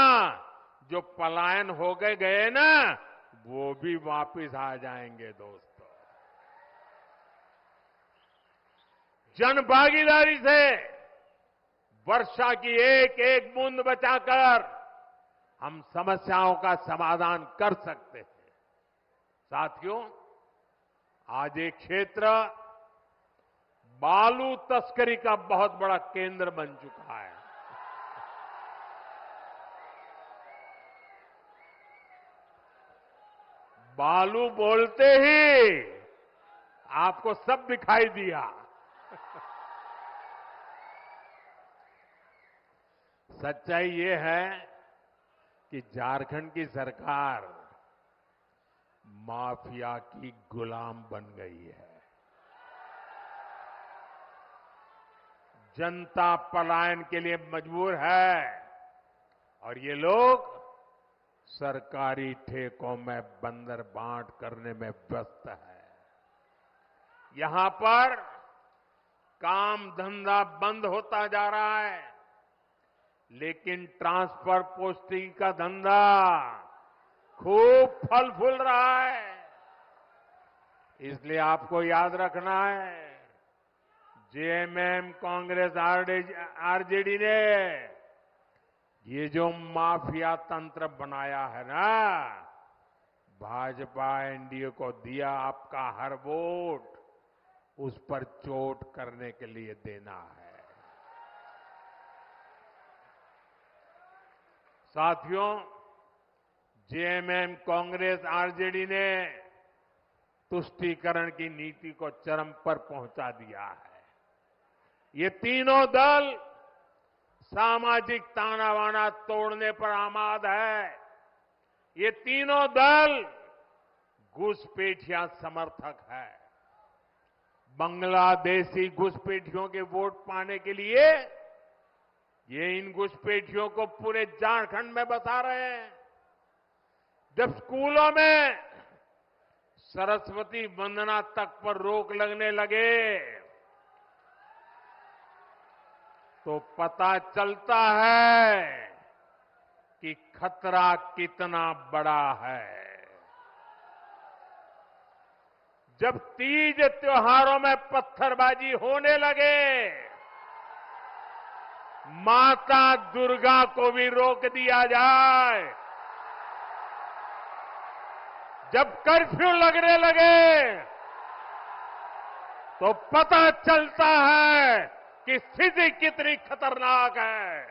जो पलायन हो गए ना, वो भी वापिस आ जाएंगे। दोस्तों, जन भागीदारी से वर्षा की एक एक बूंद बचाकर हम समस्याओं का समाधान कर सकते हैं। साथियों, आज एक क्षेत्र बालू तस्करी का बहुत बड़ा केंद्र बन चुका है। बालू बोलते ही आपको सब दिखाई दिया। सच्चाई ये है कि झारखंड की सरकार माफिया की गुलाम बन गई है। जनता पलायन के लिए मजबूर है, और ये लोग सरकारी ठेकों में बंदर बांट करने में व्यस्त है। यहां पर काम धंधा बंद होता जा रहा है, लेकिन ट्रांसफर पोस्टिंग का धंधा खूब फल फूल रहा है। इसलिए आपको याद रखना है, जेएमएम, कांग्रेस, आरजेडी ने ये जो माफिया तंत्र बनाया है ना, भाजपा एनडीए को दिया आपका हर वोट उस पर चोट करने के लिए देना है। साथियों, जेएमएम, कांग्रेस, आरजेडी ने तुष्टीकरण की नीति को चरम पर पहुंचा दिया है। ये तीनों दल सामाजिक तानाबाना तोड़ने पर आमाद है। ये तीनों दल घुसपैठिया समर्थक है। बांग्लादेशी घुसपैठियों के वोट पाने के लिए ये इन घुसपैठियों को पूरे झारखंड में बसा रहे हैं। जब स्कूलों में सरस्वती वंदना तक पर रोक लगने लगे तो पता चलता है कि खतरा कितना बड़ा है। जब तीज त्योहारों में पत्थरबाजी होने लगे, माता दुर्गा को भी रोक दिया जाए। जब कर्फ्यू लगने लगे तो पता चलता है कि स्थिति कितनी खतरनाक है।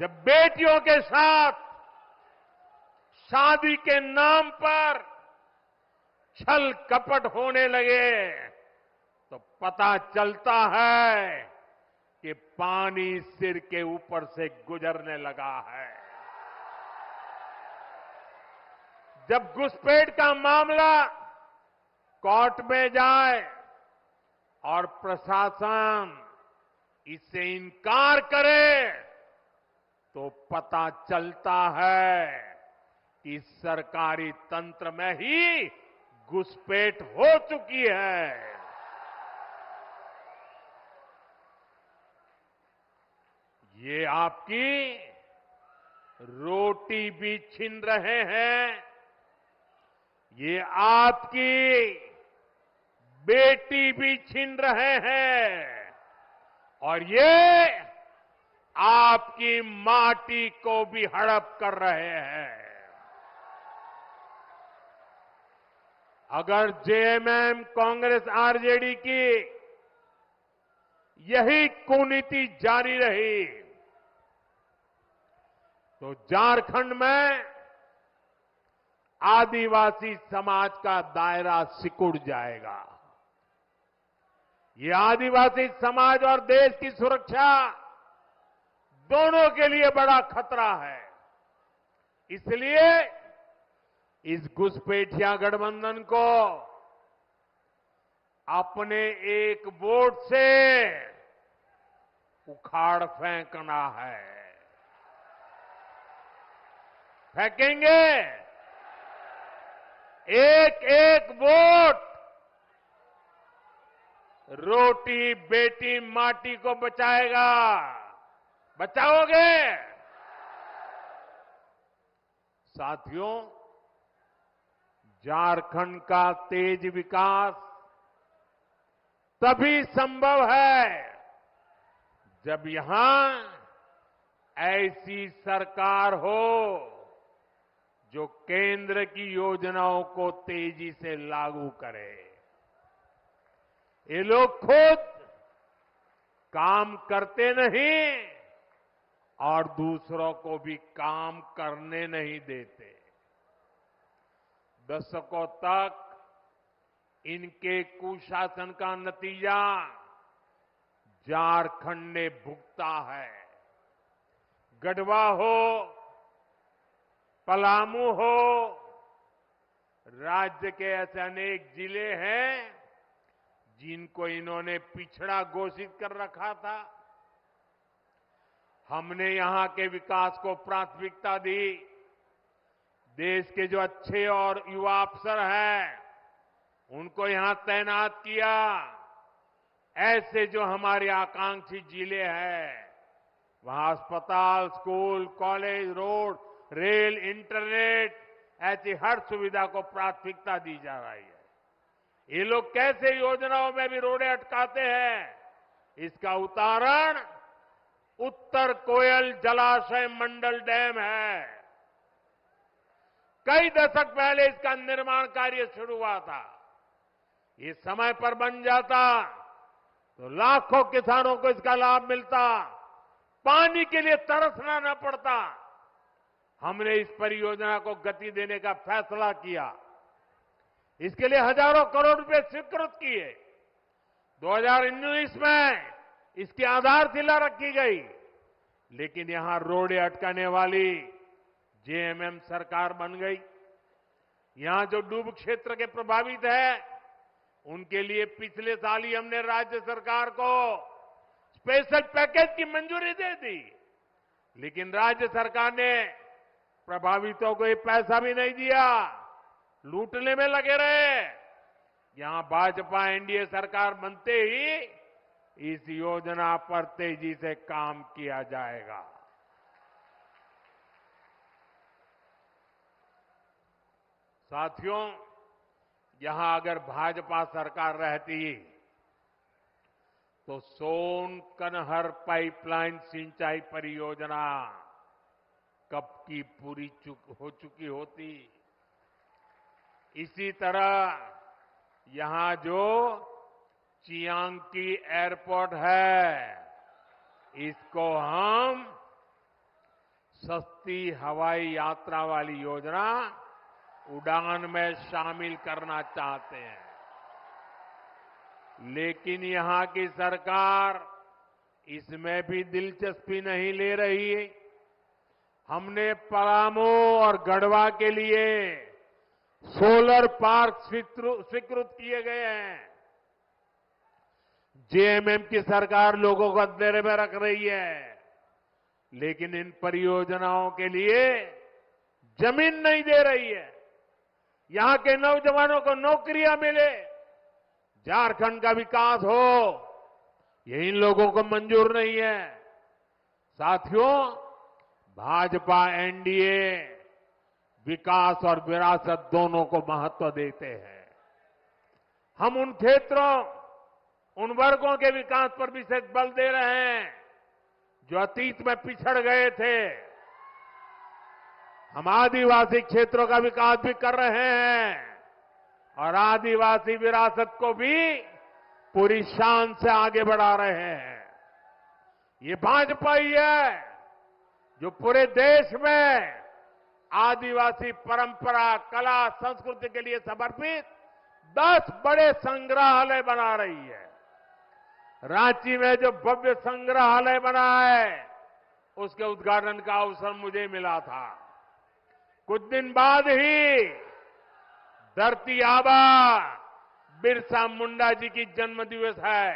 जब बेटियों के साथ शादी के नाम पर छल कपट होने लगे तो पता चलता है कि पानी सिर के ऊपर से गुजरने लगा है। जब घुसपैठ का मामला कोर्ट में जाए और प्रशासन इससे इनकार करे तो पता चलता है कि सरकारी तंत्र में ही घुसपैठ हो चुकी है। ये आपकी रोटी भी छीन रहे हैं, ये आपकी बेटी भी छीन रहे हैं और ये आपकी माटी को भी हड़प कर रहे हैं। अगर जेएमएम, कांग्रेस, आरजेडी की यही कुनीति जारी रही तो झारखंड में आदिवासी समाज का दायरा सिकुड़ जाएगा। ये आदिवासी समाज और देश की सुरक्षा दोनों के लिए बड़ा खतरा है। इसलिए इस घुसपैठिया गठबंधन को अपने एक वोट से उखाड़ फेंकना है। फेंकेंगे। एक एक वोट रोटी बेटी माटी को बचाएगा। बचाओगे? साथियों, झारखंड का तेज विकास तभी संभव है जब यहां ऐसी सरकार हो जो केंद्र की योजनाओं को तेजी से लागू करे। ये लोग खुद काम करते नहीं और दूसरों को भी काम करने नहीं देते। दशकों तक इनके कुशासन का नतीजा झारखंड ने भुगता है। गढ़वा हो, पलामू हो, राज्य के ऐसे अनेक जिले हैं जिनको इन्होंने पिछड़ा घोषित कर रखा था। हमने यहां के विकास को प्राथमिकता दी। देश के जो अच्छे और युवा अफसर हैं उनको यहां तैनात किया। ऐसे जो हमारे आकांक्षी जिले हैं वहां अस्पताल, school, college, road, rail, internet ऐसी हर सुविधा को प्राथमिकता दी जा रही है। ये लोग कैसे योजनाओं में भी रोड़े अटकाते हैं, इसका उदाहरण उत्तर कोयल जलाशय मंडल डैम है। कई दशक पहले इसका निर्माण कार्य शुरू हुआ था। ये समय पर बन जाता तो लाखों किसानों को इसका लाभ मिलता। पानी के लिए तरसना न पड़ता, हमने इस परियोजना को गति देने का फैसला किया। इसके लिए हजारों करोड़ रुपए स्वीकृत किए। 2019 में इसकी आधारशिला रखी गई, लेकिन यहां रोड़े अटकाने वाली जेएमएम सरकार बन गई। यहां जो डूब क्षेत्र के प्रभावित है, उनके लिए पिछले साल ही हमने राज्य सरकार को स्पेशल पैकेज की मंजूरी दे दी, लेकिन राज्य सरकार ने प्रभावितों को ये पैसा भी नहीं दिया, लूटने में लगे रहे। यहां भाजपा एनडीए सरकार बनते ही इस योजना पर तेजी से काम किया जाएगा। साथियों, यहां अगर भाजपा सरकार रहती तो सोन कनहर पाइपलाइन सिंचाई परियोजना कब की पूरी हो चुकी होती। इसी तरह यहां जो चियांकी एयरपोर्ट है, इसको हम सस्ती हवाई यात्रा वाली योजना उड़ान में शामिल करना चाहते हैं, लेकिन यहां की सरकार इसमें भी दिलचस्पी नहीं ले रही। हमने पलामू और गढ़वा के लिए सोलर पार्क स्वीकृत किए गए हैं। जेएमएम की सरकार लोगों को अंधेरे में रख रही है, लेकिन इन परियोजनाओं के लिए जमीन नहीं दे रही है। यहां के नौजवानों को नौकरियां मिले, झारखंड का विकास हो, ये इन लोगों को मंजूर नहीं है। साथियों, भाजपा एनडीए विकास और विरासत दोनों को महत्व देते हैं। हम उन क्षेत्रों, उन वर्गों के विकास पर विशेष बल दे रहे हैं जो अतीत में पिछड़ गए थे। हम आदिवासी क्षेत्रों का विकास भी कर रहे हैं और आदिवासी विरासत को भी पूरी शान से आगे बढ़ा रहे हैं। ये भाजपा ही है जो पूरे देश में आदिवासी परंपरा, कला, संस्कृति के लिए समर्पित 10 बड़े संग्रहालय बना रही है। रांची में जो भव्य संग्रहालय बना है, उसके उद्घाटन का अवसर मुझे मिला था। कुछ दिन बाद ही धरती आबा बिरसा मुंडा जी की जन्म दिवस है।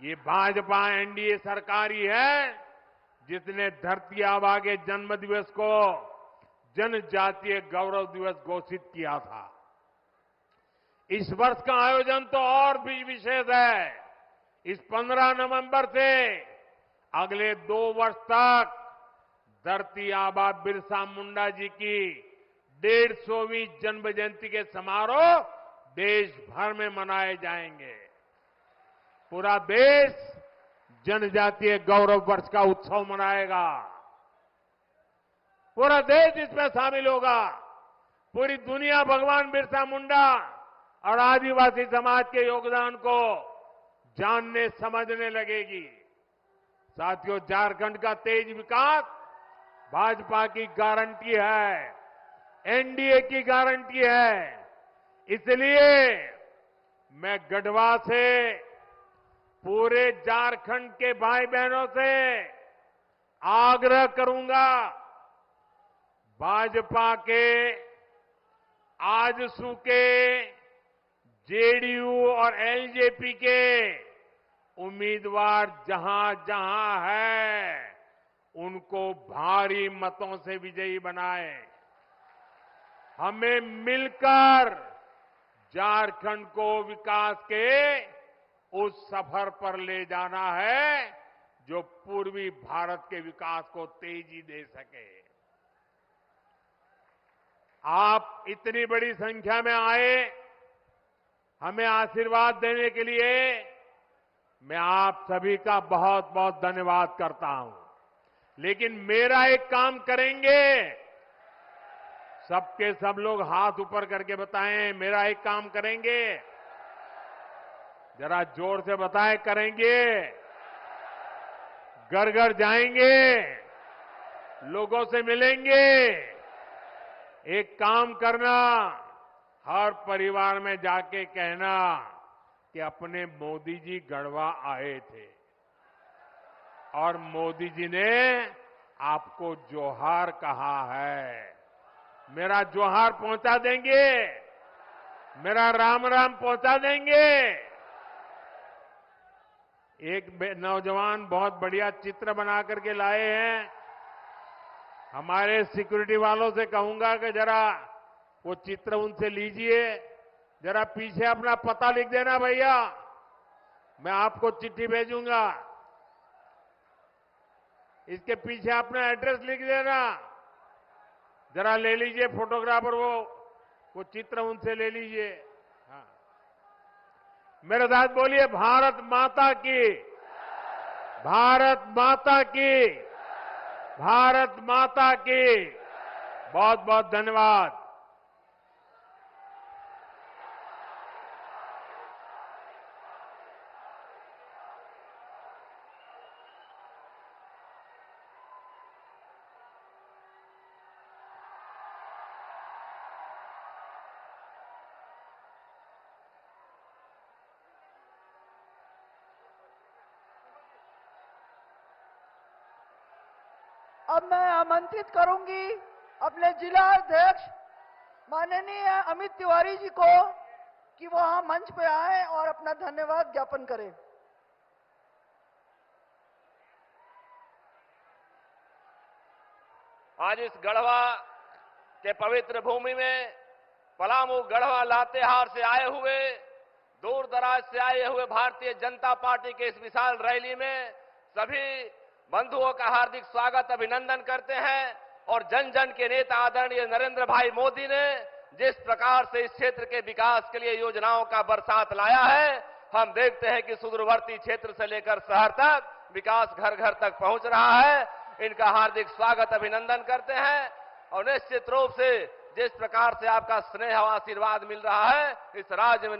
ये भाजपा एनडीए सरकार ही है जिसने धरती आबा के जन्म दिवस को जनजातीय गौरव दिवस घोषित किया था। इस वर्ष का आयोजन तो और भी विशेष है। इस 15 नवंबर से अगले 2 वर्ष तक धरती आबा बिरसा मुंडा जी की 150वीं जन्म जयंती के समारोह देश भर में मनाए जाएंगे। पूरा देश जनजातीय गौरव वर्ष का उत्सव मनाएगा। पूरा देश इसमें शामिल होगा। पूरी दुनिया भगवान बिरसा मुंडा और आदिवासी समाज के योगदान को जानने समझने लगेगी। साथियों, झारखंड का तेज विकास भाजपा की गारंटी है, एनडीए की गारंटी है। इसलिए मैं गढ़वा से पूरे झारखंड के भाई बहनों से आग्रह करूंगा, भाजपा के आजसू के जेडीयू और एलजेपी के उम्मीदवार जहां जहां है, उनको भारी मतों से विजयी बनाए। हमें मिलकर झारखंड को विकास के उस सफर पर ले जाना है जो पूर्वी भारत के विकास को तेजी दे सके। आप इतनी बड़ी संख्या में आए, हमें आशीर्वाद देने के लिए मैं आप सभी का बहुत बहुत धन्यवाद करता हूं। लेकिन मेरा एक काम करेंगे, सबके सब लोग हाथ ऊपर करके बताएं, मेरा एक काम करेंगे, जरा जोर से बताएं, करेंगे। घर घर जाएंगे, लोगों से मिलेंगे। एक काम करना, हर परिवार में जाके कहना कि अपने मोदी जी गढ़वा आए थे और मोदी जी ने आपको जोहार कहा है। मेरा जोहार पहुंचा देंगे, मेरा राम राम पहुंचा देंगे। एक नौजवान बहुत बढ़िया चित्र बना करके लाए हैं। हमारे सिक्योरिटी वालों से कहूंगा कि जरा वो चित्र उनसे लीजिए, जरा पीछे अपना पता लिख देना भैया, मैं आपको चिट्ठी भेजूंगा। इसके पीछे अपना एड्रेस लिख देना, जरा ले लीजिए फोटोग्राफर, वो चित्र उनसे ले लीजिए। हाँ, मेरे साथ बोलिए भारत माता की, भारत माता की, भारत माता की। बहुत बहुत धन्यवाद। अब मैं आमंत्रित करूंगी अपने जिला अध्यक्ष माननीय अमित तिवारी जी को कि वो यहाँ मंच पे आए और अपना धन्यवाद ज्ञापन करें। आज इस गढ़वा के पवित्र भूमि में पलामू, गढ़वा, लातेहार से आए हुए, दूर दराज से आए हुए भारतीय जनता पार्टी के इस विशाल रैली में सभी बंधुओं का हार्दिक स्वागत, अभिनंदन करते हैं। और जन जन के नेता आदरणीय नरेंद्र भाई मोदी ने जिस प्रकार से इस क्षेत्र के विकास के लिए योजनाओं का बरसात लाया है, हम देखते हैं कि सुदूरवर्ती क्षेत्र से लेकर शहर तक विकास घर घर तक पहुंच रहा है। इनका हार्दिक स्वागत, अभिनंदन करते हैं। और निश्चित रूप से जिस प्रकार से आपका स्नेह और आशीर्वाद मिल रहा है, इस राज्य में